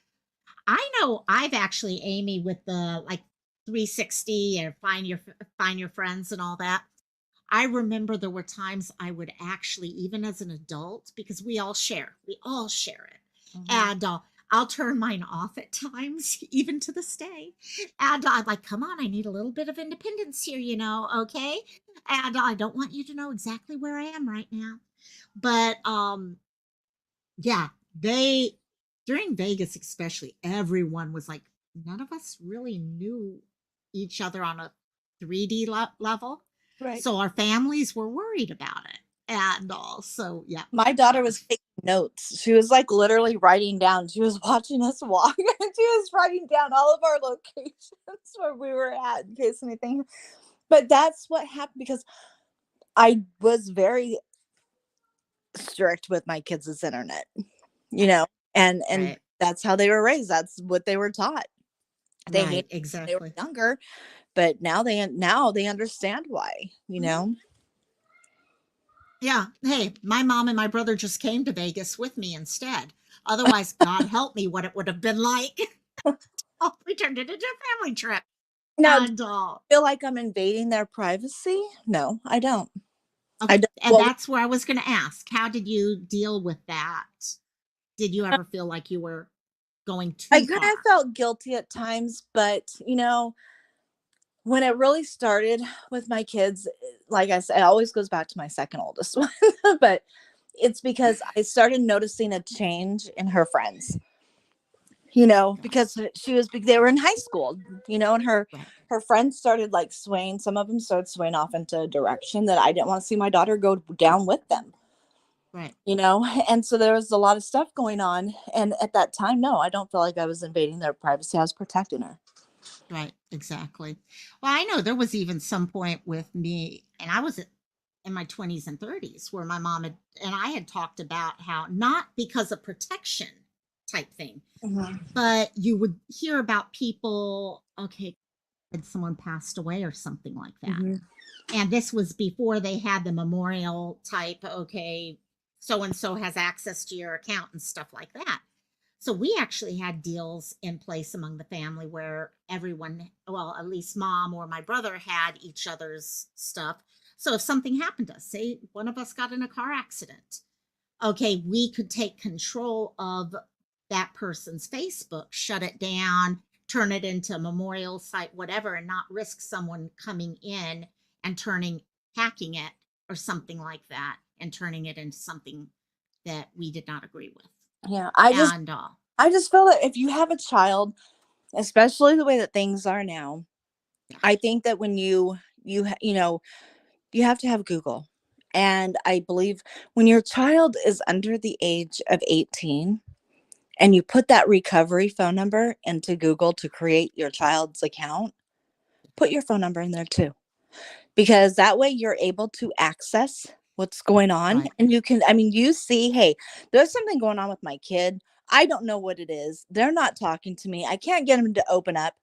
I know I've actually, Amy, with the like 360 or find your friends and all that. I remember there were times I would actually, even as an adult, because we all share it. mhm. And I'll turn mine off at times, even to this day. And I'm like, come on, I need a little bit of independence here, okay? And I don't want you to know exactly where I am right now. But yeah, they, during Vegas, especially, everyone was like, none of us really knew each other on a 3D level. Right. So our families were worried about it. And also, yeah, My daughter that was was taking notes. She was like literally writing down. She was watching us walk and she was writing down all of our locations where we were at in case anything. But that's what happened because I was very strict with my kids' internet, you right, know, and right, that's how they were raised. That's what they were taught. They hated right, it when they were exactly. younger, but now they understand why, Mhm. Yeah. Hey, my mom and my brother just came to Vegas with me instead. Otherwise, God help me what it would have been like. Oh, we turned it into a family trip. Now, do And you feel like I'm invading their privacy? No, I don't. I okay, don't. and Well, that's where I was going to ask. How did you deal with that? Did you ever feel like you were going I too kind of far? felt guilty at times, but when it really started with my kids, like I said, it always goes back to my second oldest one, but it's because I started noticing a change in her friends. Yeah, Because they were in high school, and her right, her friends started like swaying. Some of them started swaying off into a direction that I didn't want to see my daughter go down with them. right, And so there was a lot of stuff going on, and at that time, no, I don't feel like I was invading their privacy. I was protecting her. right, exactly. Well, I know there was even some point with me, and I was in my 20s and 30s, where my mom and I had talked about how not because of protection type thing, Mhm. but you would hear about people, okay, had someone passed away or something like that. Mhm. And this was before they had the memorial type, okay, so and so has access to your account and stuff like that. So we actually had deals in place among the family where everyone, well, at least mom or my brother had each other's stuff. So if something happened to us, say one of us got in a car accident, okay, we could take control of that person's Facebook, shut it down, turn it into a memorial site, whatever, and not risk someone coming in and hacking it or something like that and turning it into something that we did not agree with. Yeah, I just And I just feel that if you have a child, especially the way that things are now. Yeah. I think that when you know, you have to have Google. And I believe when your child is under the age of 18 and you put that recovery phone number into Google to create your child's account, put your phone number in there too, because that way you're able to access what's going on. Right. And you can, I mean, you see, hey, there's something going on with my kid. I don't know what it is. They're not talking to me. I can't get them to open up.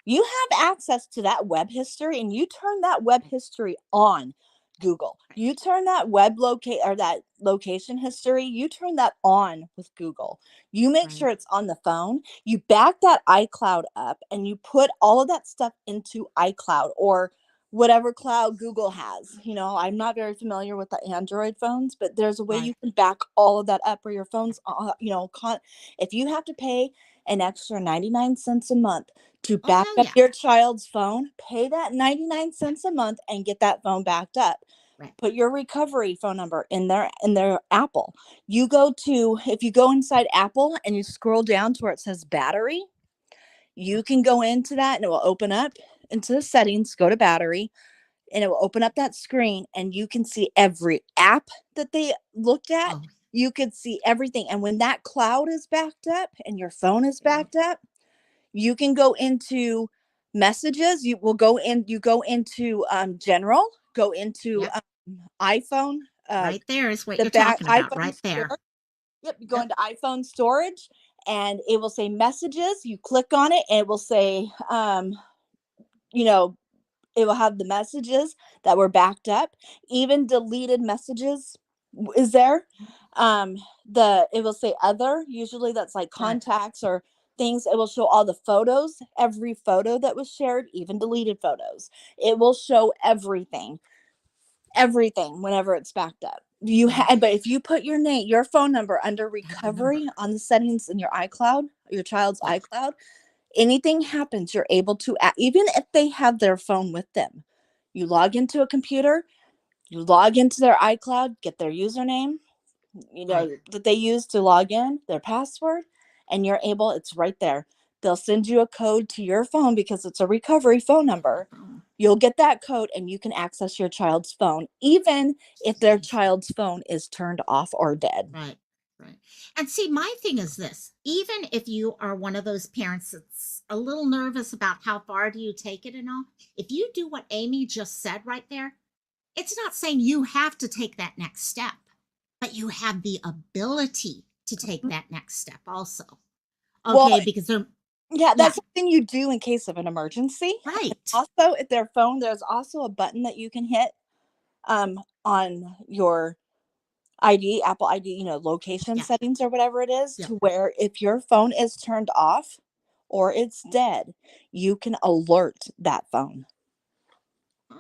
You have access to that web history, and you turn that web Right. history on Google. Right. You turn that web locate or that location history, you turn that on with Google. You make Right. sure it's on the phone. You back that iCloud up and you put all of that stuff into iCloud or whatever cloud Google has. You know, I'm not very familiar with the Android phones, but there's a way Right. you can back all of that up where your phone's, if you have to pay an extra 99 cents a month to Oh back hell up yeah. your child's phone, pay that 99 cents a month and get that phone backed up. Right. Put your recovery phone number in their Apple. You go to, if you go inside Apple and you scroll down to where it says battery, you can go into that and it will open up into the settings, go to battery, and it will open up that screen and you can see every app that they looked at. Oh You could see everything. And when that cloud is backed up and your phone is yeah. backed up, you can go into messages. You will go in, you go into general, go into Yep. iPhone, Right there is what the you're back talking about iPhone right there. store. Yep, you go Yep. into iPhone storage and it will say messages. You click on it and it will say, you know, it will have the messages that were backed up, even deleted messages is there. Um, the it will say other, usually that's like Right. contacts or things. It will show all the photos, every photo that was shared, even deleted photos. It will show everything whenever it's backed up. You Right. had, but if you put your name, your phone number under Have the number. recovery on the settings in your iCloud, your child's Yeah. iCloud, anything happens, you're able to, even if they have their phone with them, you log into a computer, you log into their iCloud, get their username, Right. that they use to log in, their password, and you're able, it's right there. They'll send you a code to your phone because it's a recovery phone The number. phone. You'll get that code and you can access your child's phone, even if their Jeez. child's phone is turned off or dead. Right. Right. And see, my thing is this, even if you are one of those parents that's a little nervous about how far do you take it and all, if you do what Amy just said right there, it's not saying you have to take that next step, but you have the ability to take that next step also. Well, Okay, because they're, yeah, yeah, that's something you do in case of an emergency. right. Also, if their phone, there's also a button that you can hit on your ID, Apple ID, location Yeah, settings or whatever it is, yeah. to where if your phone is turned off or it's dead, you can alert that phone. Oh,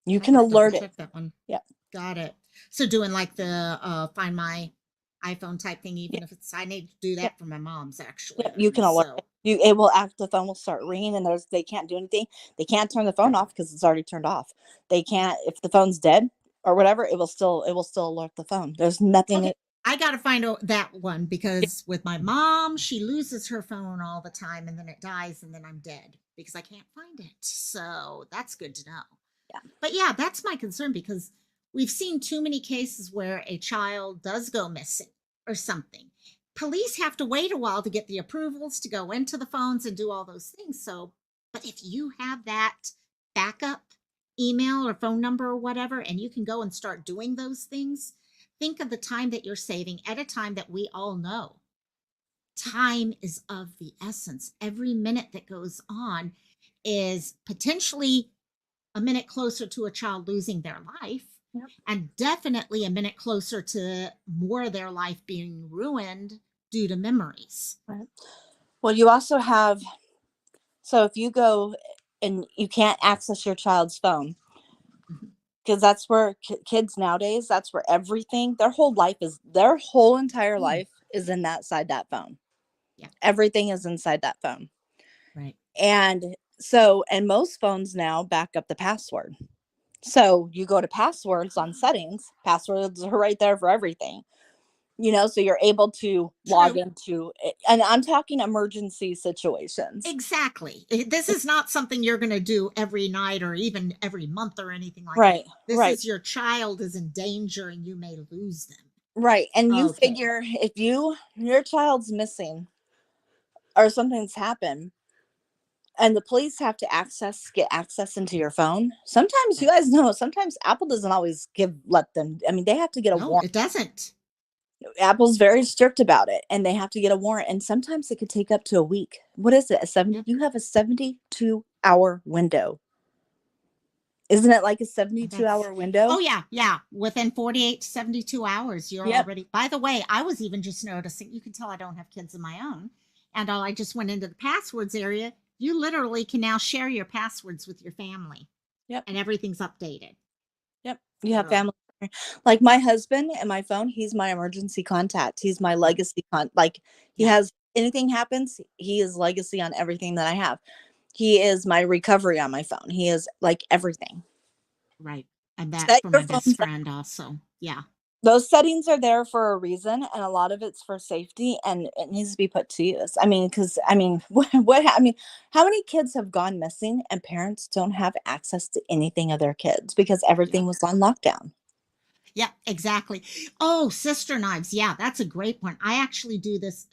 You I can gotta double alert it. check that one. Yep. Got it. So doing like the find my iPhone type thing, Yep. even if it's I need to do Yep. that for my mom's actually Yep. You then. can alert So it. It will act, the phone will start ringing and they can't do anything. They can't turn the phone off because it's already turned off. They can't, if the phone's dead or whatever, it will still alert the phone. There's nothing. okay, I gotta find out that one Yeah. because with my mom, she loses her phone all the time and then it dies and then I'm dead because I can't find it. So that's good to know. But yeah, that's my concern because we've seen too many cases where a child does go missing or something. Police have to wait a while to get the approvals to go into the phones and do all those things. So, but if you have that backup email or phone number or whatever, and you can go and start doing those things, think of the time that you're saving at a time that we all know time is of the essence. Every minute that goes on is potentially a minute closer to a child losing their life, Yep. and definitely a minute closer to more of their life being ruined due to memories. Right. Well, you also have, so if you go and you can't access your child's phone, Mhm. because that's where kids nowadays, that's where everything, their whole entire Mm, life is in that phone. yeah, Everything is inside that phone. right. And so, and most phones now back up the password. So you go to passwords on settings, passwords are right there for everything. So you're able to log True. into it, and I'm talking emergency situations. Exactly. This is not something you're going to do every night or even every month or anything like that. Right, This right, is your child is in danger and you may lose them. right. And you Okay. figure if your child's missing or something's happened and the police have to get access into your phone. Sometimes you Right. guys know, sometimes Apple doesn't always let them. I mean, they have to get a No, warrant. it doesn't. Apple's very strict about it, and they have to get a warrant, and sometimes it could take up to a week. What is it? A 70 Yep. You have a 72-hour window. Isn't it like a 72 That's, hour oh, window? yeah, yeah. Within 48 to 72 hours, you're Yep. already. By the way, I was even just noticing, you can tell I don't have kids of my own. And I just went into the passwords area. You literally can now share your passwords with your family Yep. and everything's updated. Yep. You have So, family. Like my husband and my phone, he's my emergency contact. He's my yep, legacy like he yep, has anything happens, he is legacy on everything that I have. He is my recovery on my phone. He is like everything. right. And that Set for your my best phones up. friend also. Yeah, Those settings are there for a reason, and a lot of it's for safety, and it needs to be put to use. I mean, because I mean, I mean, how many kids have gone missing and parents don't have access to anything of their kids because yep. everything was on lockdown? Yeah, exactly. Oh, sister knives. Yeah, that's a great one. I actually do this.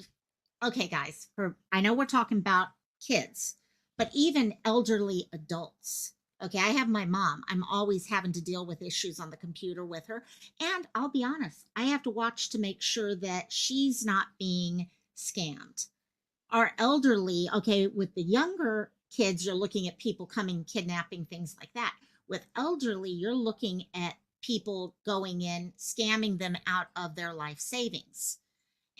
Okay, guys, for I know we're talking about kids, but even elderly adults. Okay, I have my mom. I'm always having to deal with issues on the computer with her. And I'll be honest, I have to watch to make sure that she's not being scammed. Our elderly, okay, with the younger kids, you're looking at people coming, kidnapping, things like that. With elderly, you're looking at people going in, scamming them out of their life savings.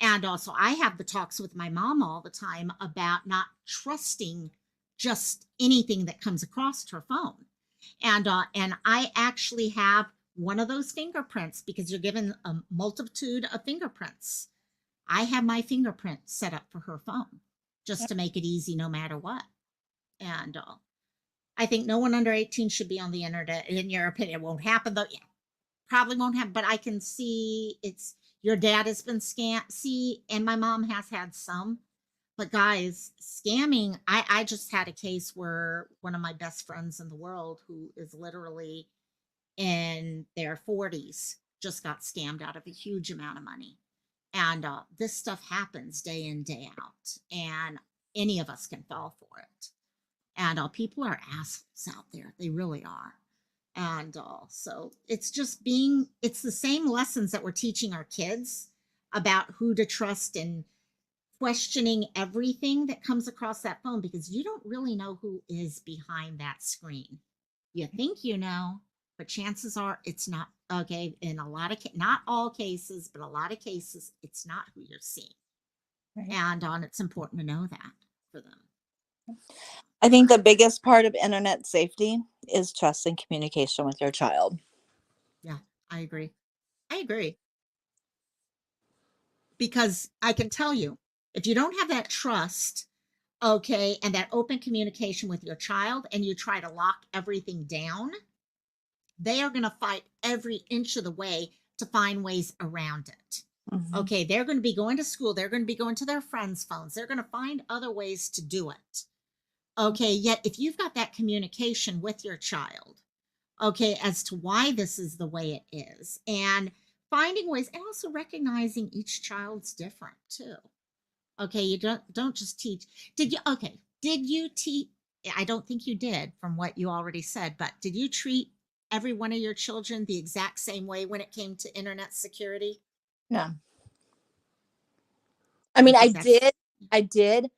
And also, I have the talks with my mom all the time about not trusting just anything that comes across her phone. And I actually have one of those fingerprints because you're given a multitude of fingerprints. I have my fingerprint set up for her phone just to make it easy no matter what. And I think no one under 18 should be on the internet. In your opinion, it won't happen though. Yeah, probably won't happen, but I can see it's your dad has been scammed. See, and my mom has had some. But guys, scamming, I just had a case where one of my best friends in the world who is literally in their 40s just got scammed out of a huge amount of money. And this stuff happens day in, day out. And any of us can fall for it. And people are assholes out there. They really are. And so it's just it's the same lessons that we're teaching our kids about who to trust and questioning everything that comes across that phone because you don't really know who is behind that screen. You think you know, but chances are it's not. Okay, in a lot of not all cases, but a lot of cases, it's not who you're seeing, Right. and it's important to know that for them. I think the biggest part of internet safety is trust and communication with your child. Yeah, I agree. I agree because I can tell you if you don't have that trust, okay, and that open communication with your child, and you try to lock everything down, they are going to fight every inch of the way to find ways around it. Mhm. Okay, they're going to be going to school, they're going to be going to their friends' phones, they're going to find other ways to do it. Okay, yet if you've got that communication with your child, okay, as to why this is the way it is, and finding ways, and also recognizing each child's different too. Okay, you don't just teach. Did you okay, did you teach I don't think you did from what you already said, but did you treat every one of your children the exact same way when it came to internet security? No. I I mean, think that's I did,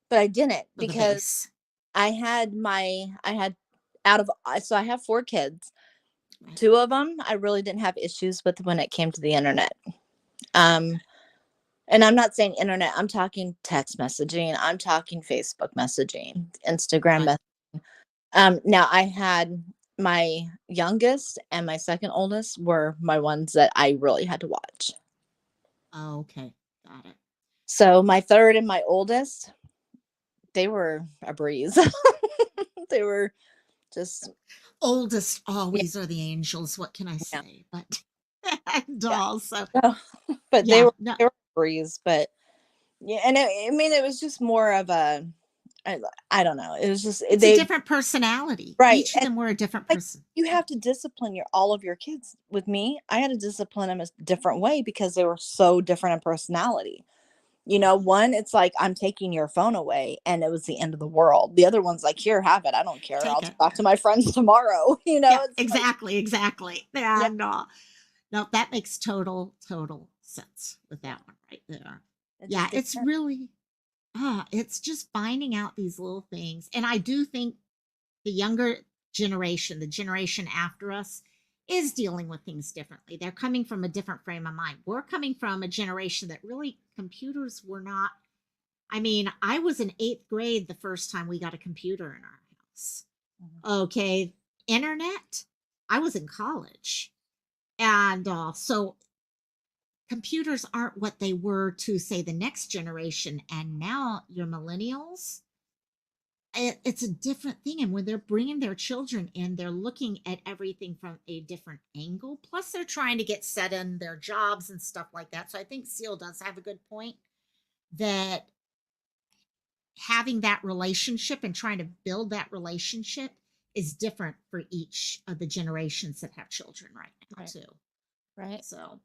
but I didn't for the because base. I had out of so I have 4 kids. Right. 2 of them I really didn't have issues with when it came to the internet. Um, and I'm not saying internet, I'm talking text messaging, I'm talking Facebook messaging, Instagram Right. now I had my youngest and my second oldest were my ones that I really had to watch. Oh, okay. Got it. So my third and my oldest, they were a breeze. They were just Oldest yeah, always are the angels. What can I yeah, say? But and yeah. also Oh. but Yeah, no, they were a breeze. But yeah, and I mean, it was just more of a, I, I don't know. It was just it's a they different personality. right, Each of and them were a different like person. you Yeah, have to discipline your all of your kids. With me, I had to discipline them a different way because they were so different in personality. You yeah. know, one, it's like, I'm taking your phone away, and it was the end of the world. The other one's like, here, have it. I don't care. Take I'll it. talk to my friends tomorrow. You Yeah, know, it's like, exactly, exactly. yeah, And no, that makes total sense with yeah. that one right there. It Yeah, just it's depends. really it's just finding out these little things. And I do think the younger generation, the generation after us, is dealing with things differently. They're coming from a different frame of mind. We're coming from a generation that really computers were not. I mean, I was in eighth grade the first time we got a computer in our house. Mhm. Okay. Internet, I was in college. And so computers aren't what they were to, say, the next generation. And now your millennials, it's a different thing. And when they're bringing their children in, they're looking at everything from a different angle. Plus, they're trying to get set in their jobs and stuff like that. So I think Seal does have a good point that having that relationship and trying to build that relationship is different for each of the generations that have children right now, Right, too. right. So,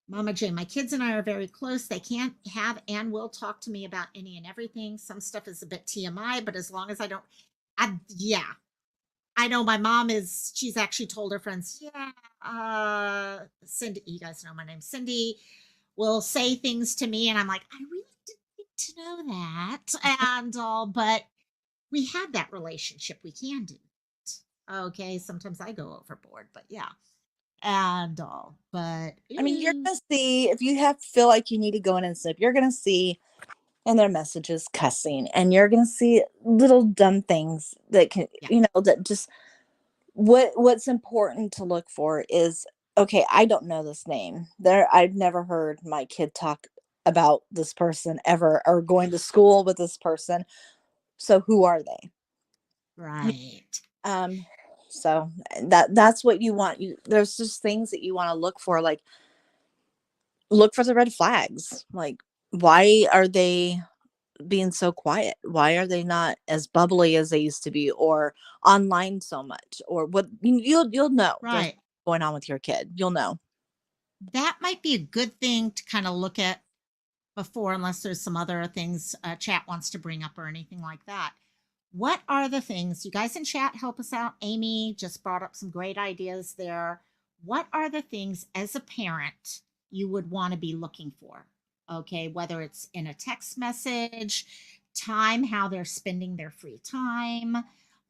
Mama Jane, my kids and I are very close. They can't have and will talk to me about any and everything. Some stuff is a bit TMI, but as long as I don't, yeah, I know my mom is, she's actually told her friends, yeah, Cindy, you guys know my name, Cindy will say things to me, and I'm like, I really didn't need to know that. And all, but we have that relationship. We can do it. Okay. Sometimes I go overboard, but yeah. And all, but I mean, you're ooh, gonna see if you have feel like you need to go in and snip, you're gonna see in their messages cussing, and you're gonna see little dumb things that can, yeah, that just what's important to look for is, okay, I don't know this name. I've never heard my kid talk about this person ever or going to school with this person. So who are they? right. Um, so that's what you want. There's just things that you want to look for, like look for the red flags. Like, why are they being so quiet? Why are they not as bubbly as they used to be, or online so much? Or what, you'll know there's Right. going on with your kid. You'll know. That might be a good thing to kind of look at before, unless there's some other things chat wants to bring up or anything like that. What are the things you guys in chat help us out? Amy just brought up some great ideas there. What are the things as a parent you would want to be looking for? Okay, whether it's in a text message, time, how they're spending their free time.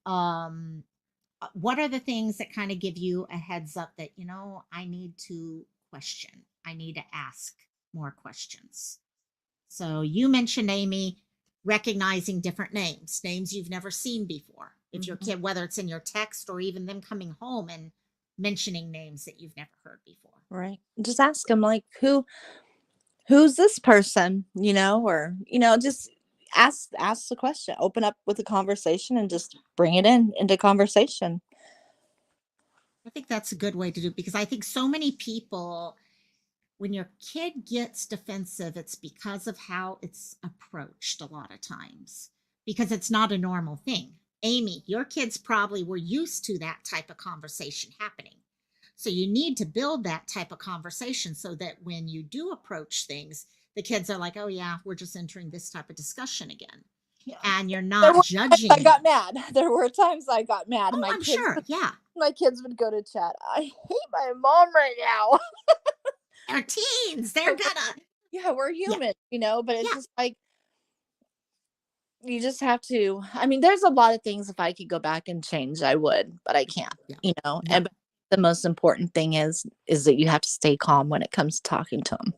Um, what are the things that kind of give you a heads up that, I need to question? I need to ask more questions. So you mentioned, Amy, recognizing different names you've never seen before. If your Mhm. kid, whether it's in your text or even them coming home and mentioning names that you've never heard before. Right. Just ask them, like, who's this person, or just ask the question. Open up with a conversation and just bring it into conversation. I think that's a good way to do it because I think so many people, when your kid gets defensive, it's because of how it's approached a lot of times, because it's not a normal thing. Amy, your kids probably were used to that type of conversation happening. So you need to build that type of conversation so that when you do approach things, the kids are like, oh, yeah, we're just entering this type of discussion again. Yeah. And you're There not were times I judging got them. mad. There were times I got mad. Oh, My I'm kids sure. Yeah. my kids would go to chat. I hate my mom right now. They're teens. They're But gonna, yeah, we're yeah, human, but it's yeah, just like, you just have to, I mean, there's a lot of things, if I could go back and change, I would, but I can't, yeah. No. and the most important thing is that you have to stay calm when it comes to talking to them.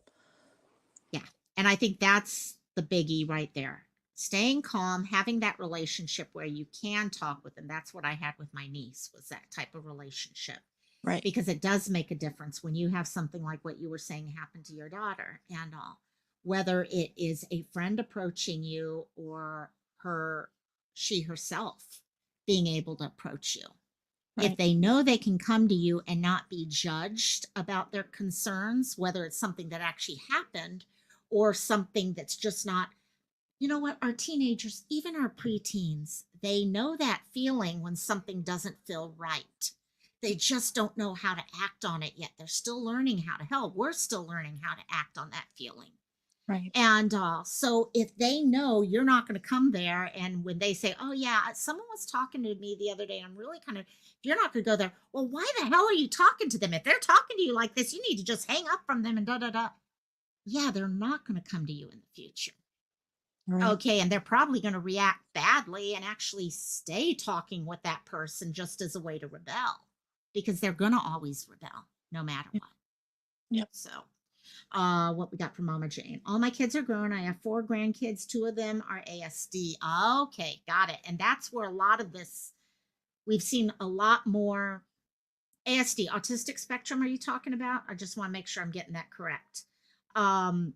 Yeah. And I think that's the biggie right there. Staying calm, having that relationship where you can talk with them. That's what I had with my niece, was that type of relationship. Right. Because it does make a difference when you have something like what you were saying happen to your daughter and all. Whether it is a friend approaching you or she herself being able to approach you. If Right. they know they can come to you and not be judged about their concerns, whether it's something that actually happened or something that's just not, you know what, our teenagers, even our preteens, they know that feeling when something doesn't feel right. They just don't know how to act on it yet. They're still learning how to help. We're still learning how to act on that feeling. Right. And so if they know you're not going to come there, and when they say, oh, yeah, someone was talking to me the other day, I'm really kind of, you're not going to go there. Well, why the hell are you talking to them? If they're talking to you like this, you need to just hang up from them and da da da. Yeah, they're not going to come to you in the future. Right. Okay. And they're probably going to react badly and actually stay talking with that person just as a way to rebel, because they're going to always rebel no matter Yep. what. Yep. So, what we got from Mama Jane. All my kids are grown. I have 4 grandkids. 2 of them are ASD. Okay, got it. And that's where a lot of this, we've seen a lot more ASD, autistic spectrum. Are you talking about? I just want to make sure I'm getting that correct. Um,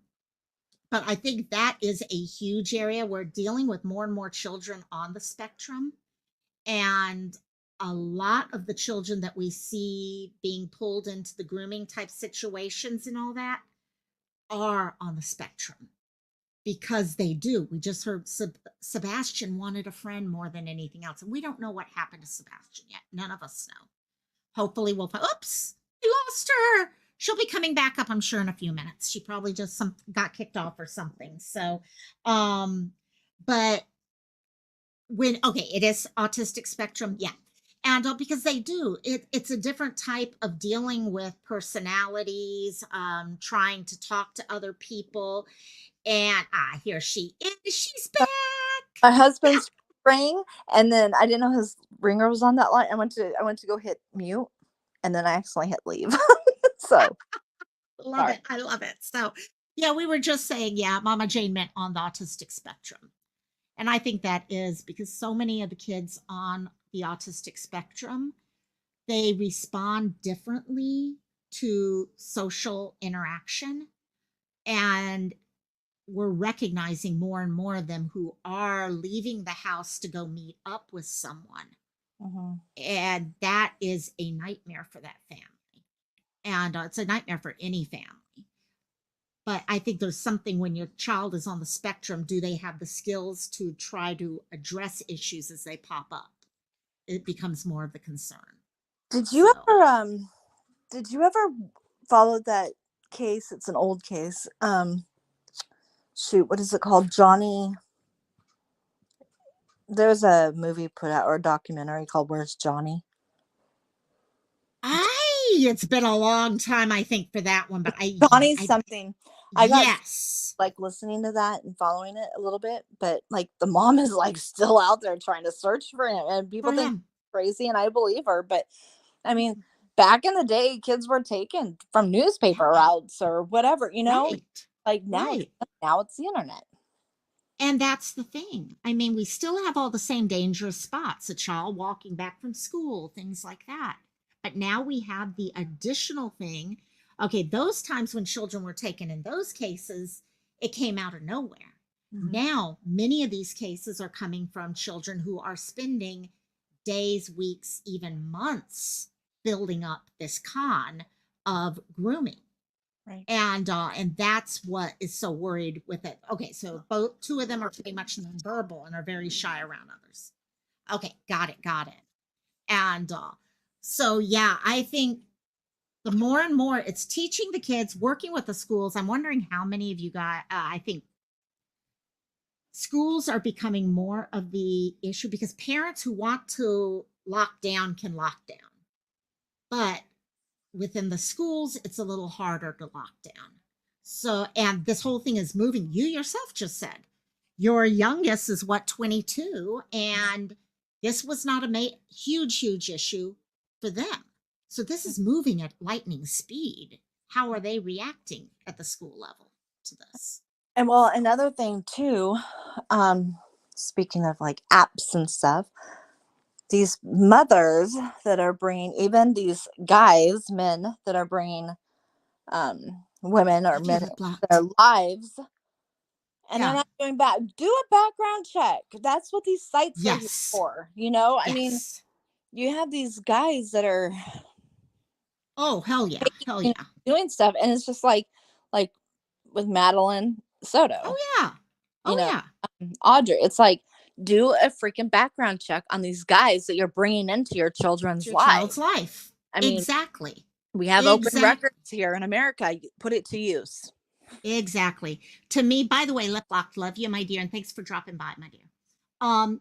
but I think that is a huge area. We're dealing with more and more children on the spectrum. And a lot of the children that we see being pulled into the grooming type situations and all that are on the spectrum, because they do. We just heard Sebastian wanted a friend more than anything else. And we don't know what happened to Sebastian yet. None of us know. Hopefully we'll find, oops, we lost her. She'll be coming back up, I'm sure, in a few minutes. She probably just got kicked off or something. So, but when, okay, it is autistic spectrum. Yeah. And because they do, it's a different type of dealing with personalities, trying to talk to other people. And here she is. She's back. My husband's rang, and then I didn't know his ringer was on that line. I went to go hit mute, and then I accidentally hit leave. So Love sorry. it. I love it. So, yeah, we were just saying, yeah, Mama Jane meant on the autistic spectrum. And I think that is because so many of the kids on the autistic spectrum, they respond differently to social interaction. And we're recognizing more and more of them who are leaving the house to go meet up with someone. Mhm. And that is a nightmare for that family. And it's a nightmare for any family. But I think there's something when your child is on the spectrum, do they have the skills to try to address issues as they pop up? It becomes more of the concern. Did you So, ever did you ever follow that case? It's an old case. Shoot, what is it called? Johnny. There's a movie put out, or a documentary called Where's Johnny? it's been a long time, I think, for that one, but Johnny I something. I got yes. like listening to that and following it a little bit, but like the mom is like still out there trying to search for him, and people For think him. she's crazy, and I believe her. But I mean, back in the day, kids were taken from Yeah, newspaper routes or whatever, right. like now Right. it's the internet. And that's the thing. I mean, we still have all the same dangerous spots, a child walking back from school, things like that. But now we have the additional thing. Okay, those times when children were taken in those cases, it came out of nowhere. Mhm. Now, many of these cases are coming from children who are spending days, weeks, even months building up this con of grooming. Right. And that's what is so worried with it. Okay, so both 2 of them are pretty much nonverbal and are very shy around others. Okay, got it. And so yeah, I think the more and more it's teaching the kids, working with the schools. I'm wondering how many of you got. I think schools are becoming more of the issue, because parents who want to lock down can lock down, but within the schools, it's a little harder to lock down. So, and this whole thing is moving. You yourself just said your youngest is what, 22, and this was not a huge issue for them. So this is moving at lightning speed. How are they reacting at the school level to this? And well, another thing too, um, speaking of like apps and stuff, these mothers that are bringing, even these guys, men that are bringing women or Have your men lip into their locked? lives, and they're Yeah. not doing back. Do a background check. That's what these sites are here Yes. for. I mean, Yes. you have these guys that are Oh, hell yeah. Hell you know, yeah. doing stuff, and it's just like with Madeline Soto, Oh yeah. you Oh know, yeah. Audrey. It's like, do a freaking background check on these guys that you're bringing into your It's children's your child's lives. life. I mean, Exactly. we have open Exact. records here in America. Put it to use. Exactly. To me, by the way, Lip Lock, love you, my dear, and thanks for dropping by, my dear.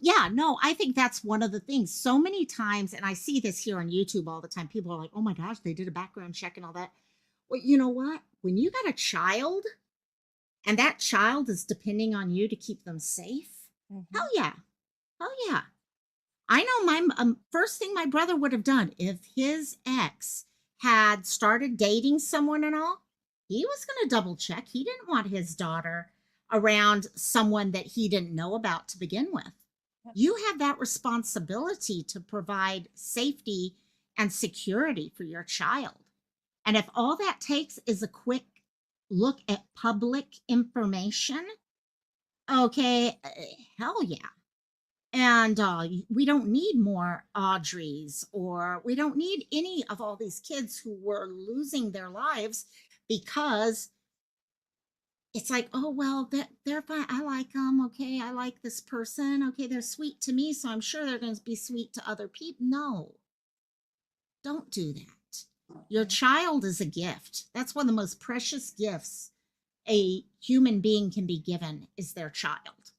Yeah, no, I think that's one of the things. So many times, and I see this here on YouTube all the time. People are like, "Oh my gosh, they did a background check and all that." Well, you know what? When you got a child, and that child is depending on you to keep them safe, hell Mhm. yeah, hell yeah. I know my first thing my brother would have done if his ex had started dating someone and all, he was going to double check. He didn't want his daughter around someone that he didn't know about to begin with. You have that responsibility to provide safety and security for your child. And if all that takes is a quick look at public information, okay, hell yeah. And we don't need more Audreys, or we don't need any of all these kids who were losing their lives because it's like, oh, well, they're fine. I like them. Okay. I like this person. Okay. They're sweet to me. So I'm sure they're going to be sweet to other people. No, don't do that. Your child is a gift. That's one of the most precious gifts a human being can be given is their child.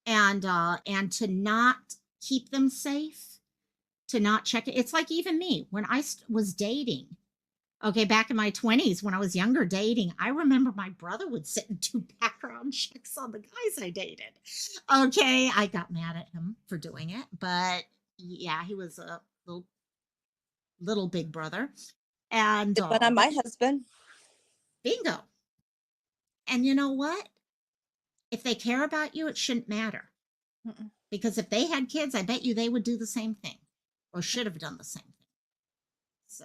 And to not keep them safe, to not check it. It's like even me when I was dating. Okay, back in my 20s when I was younger dating, I remember my brother would sit and do background checks on the guys I dated. Okay, I got mad at him for doing it, but yeah, he was a little big brother. And But on but my husband. bingo. And you know what? If they care about you, it shouldn't matter. Mm-mm. Because if they had kids, I bet you they would do the same thing or should have done the same thing. So,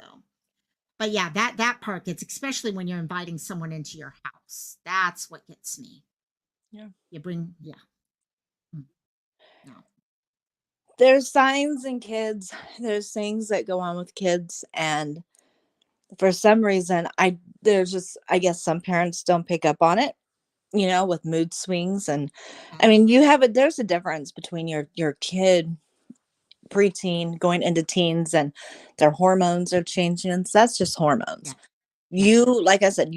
but yeah, that part gets, especially when you're inviting someone into your house. That's what gets me. Yeah. You bring, yeah, mm, no, There's signs in kids. There's things that go on with kids, and for some reason, there's just, I guess some parents don't pick up on it, with mood swings. And yeah, I mean, there's a difference between your kid preteen going into teens, and their hormones are changing, and so that's just yeah, hormones. yeah, Like I said,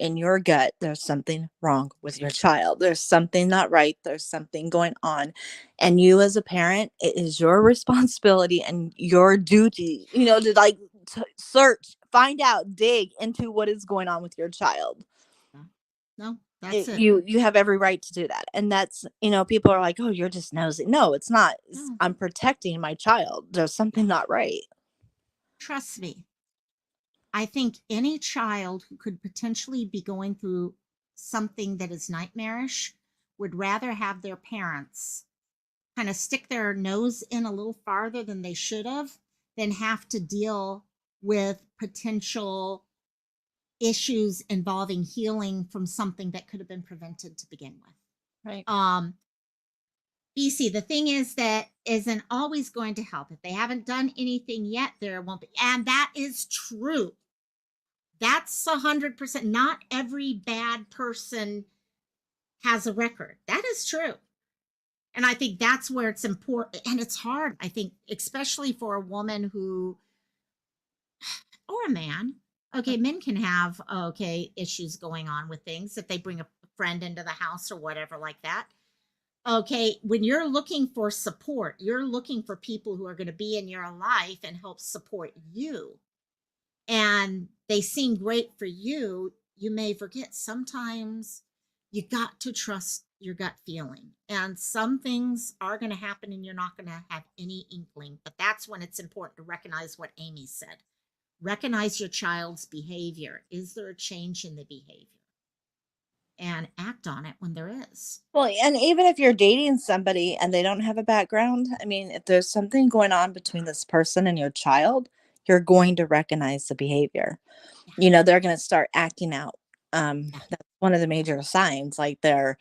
in your gut there's something wrong with your child. There's something not right. There's something going on. And you as a parent, it is your responsibility and your duty, to like search, find out, dig into what is going on with your child. yeah. No, that's it. You have every right to do that. And that's, people are like, "Oh, you're just nosy." No, it's not. No, I'm protecting my child. There's yeah, something not right. trust me. I think any child who could potentially be going through something that is nightmarish would rather have their parents kind of stick their nose in a little farther than they should have than have to deal with potential issues involving healing from something that could have been prevented to begin with. Right. BC, the thing is that isn't always going to help. If they haven't done anything yet, there won't be. And that is true. That's 100%. Not every bad person has a record. That is true. And I think that's where it's important. And it's hard, I think, especially for a woman who, or a man. Okay, men can have, okay, issues going on with things if they bring a friend into the house or whatever like that. Okay, when you're looking for support, you're looking for people who are going to be in your life and help support you. And they seem great for you. You may forget sometimes you got to trust your gut feeling. And some things are going to happen and you're not going to have any inkling. But that's when it's important to recognize what Amy said. Recognize your child's behavior. Is there a change in the behavior? And act on it when there is. Well, and even if you're dating somebody and they don't have a background, I mean, if there's something going on between this person and your child, you're going to recognize the behavior. Yeah, They're going to start acting out. yeah, That's one of the major signs, like they're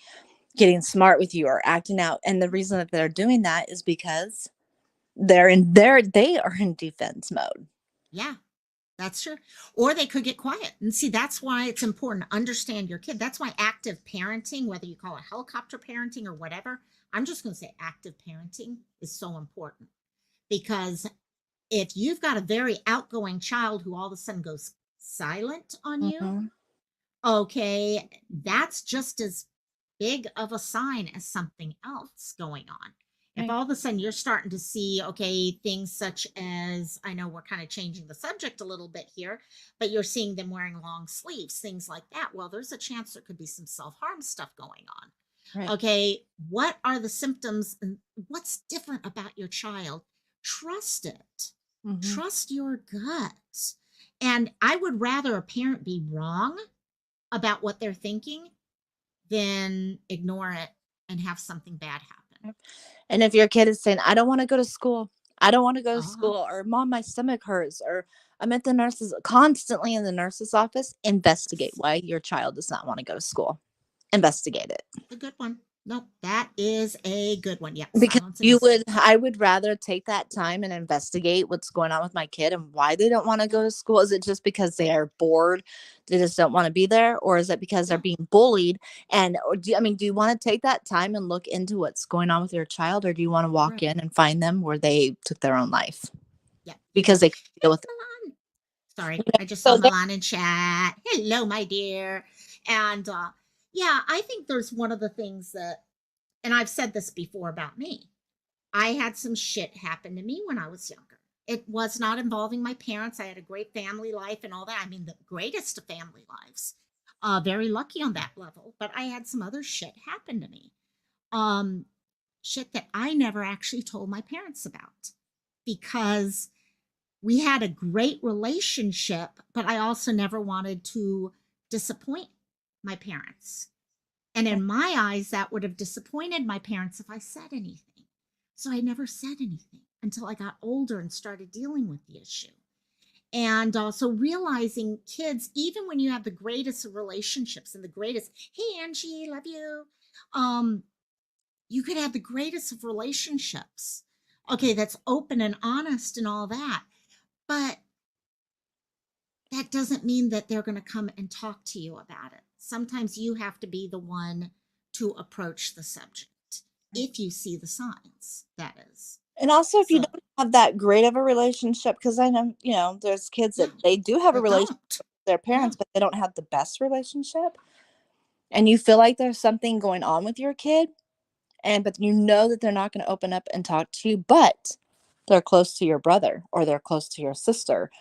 getting smart with you or acting out. And the reason that they're doing that is because they are in defense mode. Yeah, that's true. Or they could get quiet. And see, that's why it's important to understand your kid. That's why active parenting, whether you call it helicopter parenting or whatever, I'm just going to say active parenting is so important. Because if you've got a very outgoing child who all of a sudden goes silent on you, Mhm. okay, that's just as big of a sign as something else going on. If Right. all of a sudden you're starting to see, okay, things such as, I know we're kind of changing the subject a little bit here, but you're seeing them wearing long sleeves, things like that. Well, there's a chance there could be some self harm stuff going on. Right. Okay, what are the symptoms and what's different about your child? Trust it. Mhm. Trust your gut. And I would rather a parent be wrong about what they're thinking than ignore it and have something bad happen. Yep. And if your kid is saying, "I don't wanna go to school. I don't wanna go to Uh-huh. school," or "Mom, my stomach hurts," or "I'm at the nurse's constantly in the nurse's office," investigate Yes. why your child does not wanna go to school. Investigate it. A good one. Nope, that is a good one. Yep, Because silence investigate. I would rather take that time and investigate what's going on with my kid and why they don't wanna Yeah, go to school. Is it just because they are bored, they just don't wanna be there? Or is it because they're yeah, being bullied? And or do you wanna take that time and look into what's going on with your child, or do you wanna walk right. in and find them where they took their own life? Yeah, Because they couldn't hey, deal with it. Milan. Sorry, You know? I just saw So there Milan in chat. Hello, my dear. And yeah, I think there's one of the things that, and I've said this before about me. I had some shit happen to me when I was younger. It was not involving my parents. I had a great family life and all that. I mean, the greatest of family lives. Very lucky on that level. But I had some other shit happen to me. Um, Shit that I never actually told my parents about because we had a great relationship, but I also never wanted to disappoint my parents. And in my eyes, that would have disappointed my parents if I said anything. So I never said anything until I got older and started dealing with the issue. And also realizing kids, even when you have the greatest of relationships and the greatest, hey, Angie, love you. Um, you could have the greatest of relationships. Okay, that's open and honest and all that. But that doesn't mean that they're going to come and talk to you about it. Sometimes you have to be the one to approach the subject if you see the signs, that is. and also if you So, don't have that great of a relationship, because I know, there's kids yeah, that they do have a that relationship don't. with their Yeah, parents, but they don't have the best relationship, and you feel like there's something going on with your kid, and but you know that they're not gonna open up and talk to you, but they're close to your brother or they're close to your sister,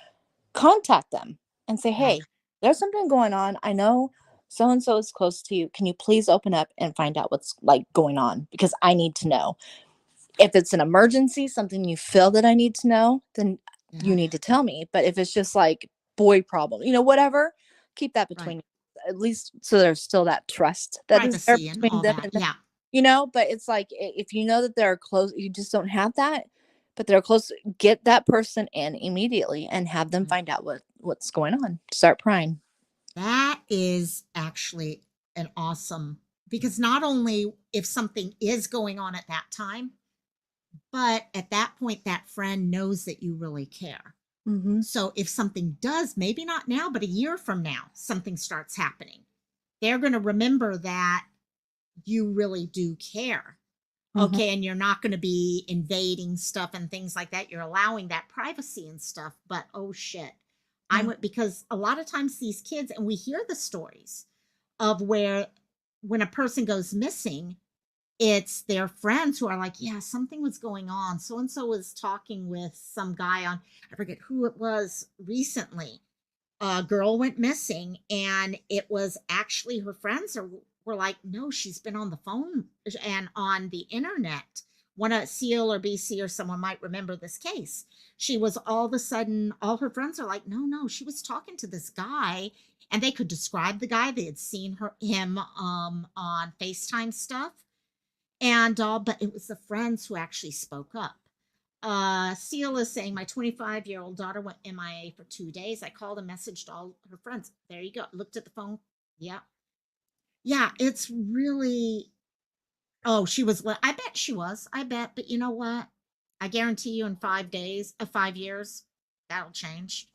contact them and say, yeah, "Hey, there's something going on. I know so and so is close to you. Can you please open up and find out what's, like, going on? Because I need to know." If it's an emergency, something you feel that I need to know, then you yeah, need to tell me. But if it's just like boy problem, whatever, keep that right. between at least so there's still that trust that is there Privacy and between all them that. and Yeah, but it's like if you know that they're close, you just don't have that, but they're close, get that person in immediately and have them right. find out what's going on. Start prying. That is actually an awesome, because not only if something is going on at that time, but at that point, that friend knows that you really care. Mhm. So if something does, maybe not now, but a year from now, something starts happening, they're going to remember that you really do care. Mhm. Okay. And you're not going to be invading stuff and things like that. You're allowing that privacy and stuff. But oh shit. Yeah. Because a lot of times these kids, and we hear the stories of where when a person goes missing, it's their friends who are like, yeah, something was going on. So and so was talking with some guy on, I forget who it was recently. A girl went missing, and it was actually her friends were like, no, she's been on the phone and on the internet. One of Seal or BC or someone might remember this case. She was all of a sudden, all her friends are like, no, no, she was talking to this guy, and they could describe the guy. They had seen him on FaceTime stuff and but it was the friends who actually spoke up. Seal is saying my 25-year-old daughter went MIA for 2 days. I called and messaged all her friends. There you go. Looked at the phone. Yeah. Yeah, it's really, oh, she was, I bet she was. I bet, but you know what? I guarantee you in 5 days, 5 years, that'll change.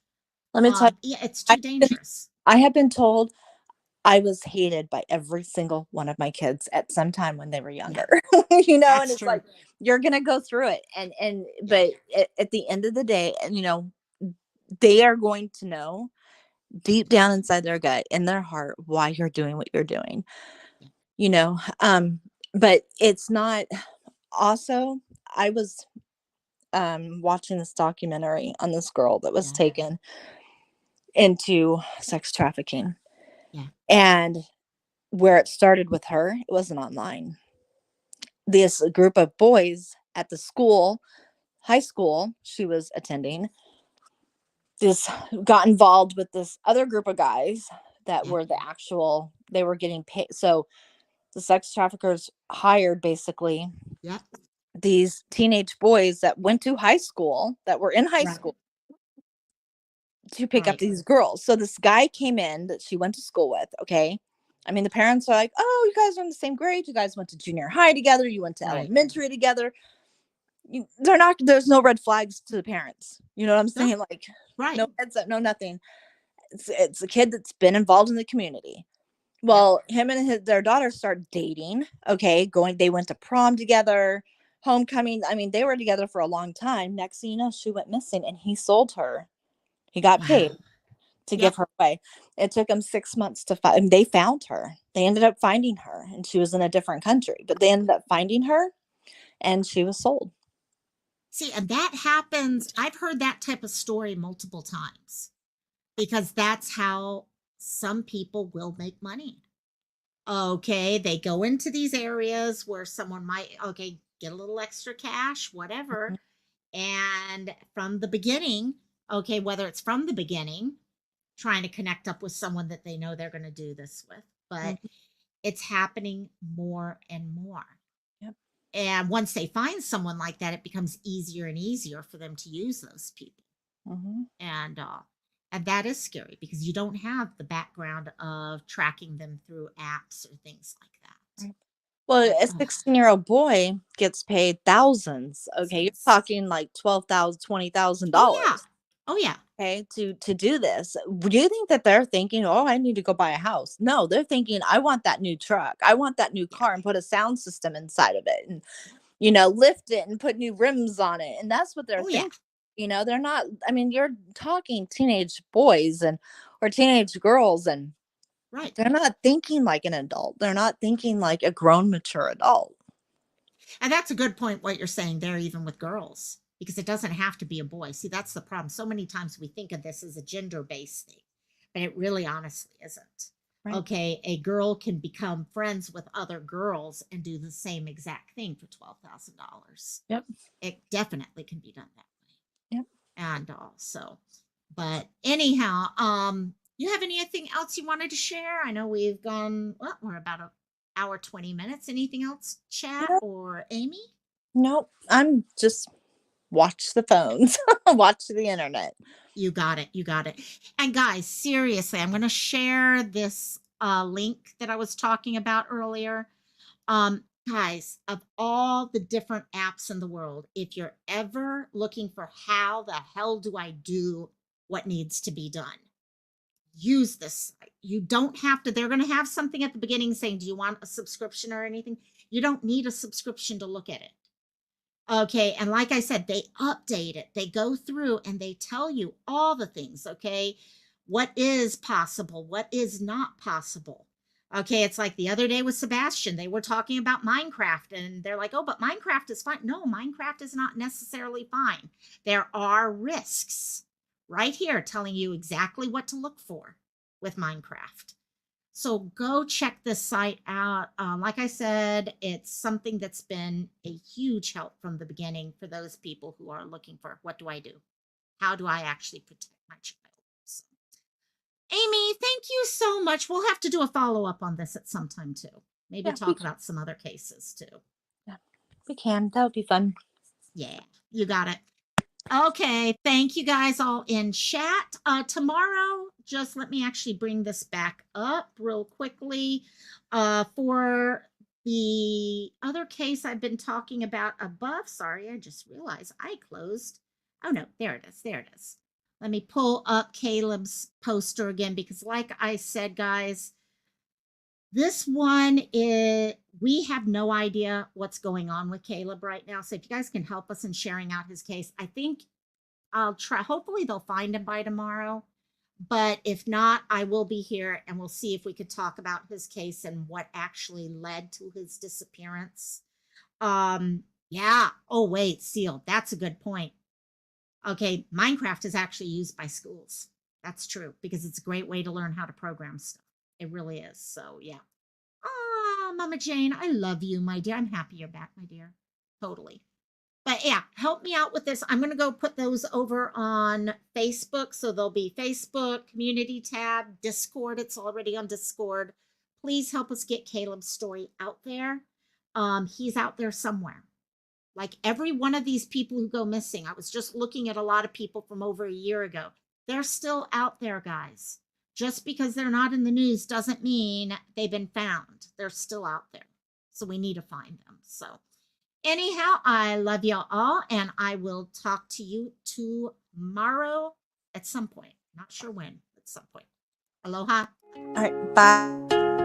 Let me tell you, Yeah, it's I too have been, dangerous. I have been told I was hated by every single one of my kids at some time when they were Yeah, younger. And that's it's true. like you're gonna go through it, and Yeah, but at the end of the day, and they are going to know deep down inside their gut, in their heart, why you're doing what you're doing. yeah, You know, um, but it's not. Also, I was watching this documentary on this girl that was yeah, taken into sex trafficking, yeah, and where it started with her, it wasn't online. This group of boys at the school, high school she was attending, this got involved with this other group of guys that yeah, were they were getting paid. So the sex traffickers hired basically yeah. these teenage boys that went to high school, that were in high Right, school, to pick up right, these girls. So this guy came in that she went to school with. Okay. I mean, the parents are like, oh, you guys are in the same grade. You guys went to junior high together. You went to right. elementary together. They're not, there's no red flags to the parents. You know what I'm No, saying? Like, right. no heads up, no nothing. It's a kid that's been involved in the community. Yep. Well, him and their daughter start dating. Okay. They went to prom together, homecoming. I mean, they were together for a long time. Next thing you know, she went missing and he sold her. He got Wow. paid to give Yep. her away. It took them 6 months to find. They found her. They ended up finding her, and she was in a different country. But they ended up finding her, and she was sold. See, and that happens. I've heard that type of story multiple times because that's how some people will make money. Okay, they go into these areas where someone might, okay, get a little extra cash, whatever. And from the beginning, okay, whether it's from the beginning, trying to connect up with someone that they know they're going to do this with, but Mhm. it's happening more and more. Yep. And once they find someone like that, it becomes easier and easier for them to use those people. Mhm. And and that is scary because you don't have the background of tracking them through apps or things like that. Right. Well, But a 16-year-old boy gets paid thousands. Okay, you're thousands. talking like 12,000, Oh yeah. $20,000. Oh yeah. Okay, to do this. Do you think that they're thinking, oh, I need to go buy a house? No, they're thinking, I want that new truck. I want that new Yeah. car and put a sound system inside of it. And lift it and put new rims on it. And that's what they're Oh yeah. thinking. They're not, I mean, you're talking teenage boys and or teenage girls, and Right. they're not thinking like an adult. They're not thinking like a grown, mature adult. And that's a good point what you're saying there, even with girls, because it doesn't have to be a boy. See, that's the problem. So many times we think of this as a gender based thing, but it really honestly isn't. Right. Okay, a girl can become friends with other girls and do the same exact thing for $12,000. Yep. It definitely can be done that way. Yep. And also, but anyhow, you have anything else you wanted to share? I know we've gone, well, we're about an hour 20 minutes. Anything else, Chat Nope. or Amy? Nope. I'm just watch the phones, watch the internet. You got it. You got it. And guys, seriously, I'm going to share this link that I was talking about earlier. Guys, of all the different apps in the world, if you're ever looking for how the hell do I do what needs to be done, use this site. You don't have to, they're going to have something at the beginning saying, do you want a subscription or anything? You don't need a subscription to look at it. Okay. And like I said, they update it. They go through and they tell you all the things. Okay. What is possible? What is not possible? Okay. It's like the other day with Sebastian, they were talking about Minecraft and they're like, oh, but Minecraft is fine. No, Minecraft is not necessarily fine. There are risks right here telling you exactly what to look for with Minecraft. So go check this site out. Like I said, it's something that's been a huge help from the beginning for those people who are looking for what do I do? How do I actually protect my child? So, Amy, thank you so much. We'll have to do a follow up on this at some time too. Maybe Yeah, we talk can. about some other cases too. Yeah, we can. That would be fun. Yeah, you got it. Okay, thank you guys all in chat. Tomorrow, just let me actually bring this back up real quickly. For The other case I've been talking about above, sorry, I just realized I closed. Oh no, there it is. There it is. Let me pull up Caleb's poster again because, like I said, guys, this one is, we have no idea what's going on with Caleb right now. So if you guys can help us in sharing out his case, I think I'll try. Hopefully, they'll find him by tomorrow. But if not, I will be here and we'll see if we could talk about his case and what actually led to his disappearance. Yeah. Oh, wait, Seal. That's a good point. Okay, Minecraft is actually used by schools. That's true because it's a great way to learn how to program stuff. It really is. So, yeah. Ah, Mama Jane, I love you, my dear. I'm happy you're back, my dear. Totally. But yeah, help me out with this. I'm going to go put those over on Facebook. So there'll be Facebook, community tab, Discord. It's already on Discord. Please help us get Caleb's story out there. He's out there somewhere. Like every one of these people who go missing, I was just looking at a lot of people from over a year ago. They're still out there, guys. Just because they're not in the news doesn't mean they've been found. They're still out there. So we need to find them. So anyhow, I love y'all all, and I will talk to you tomorrow at some point. Not sure when, at some point. Aloha. All right, bye.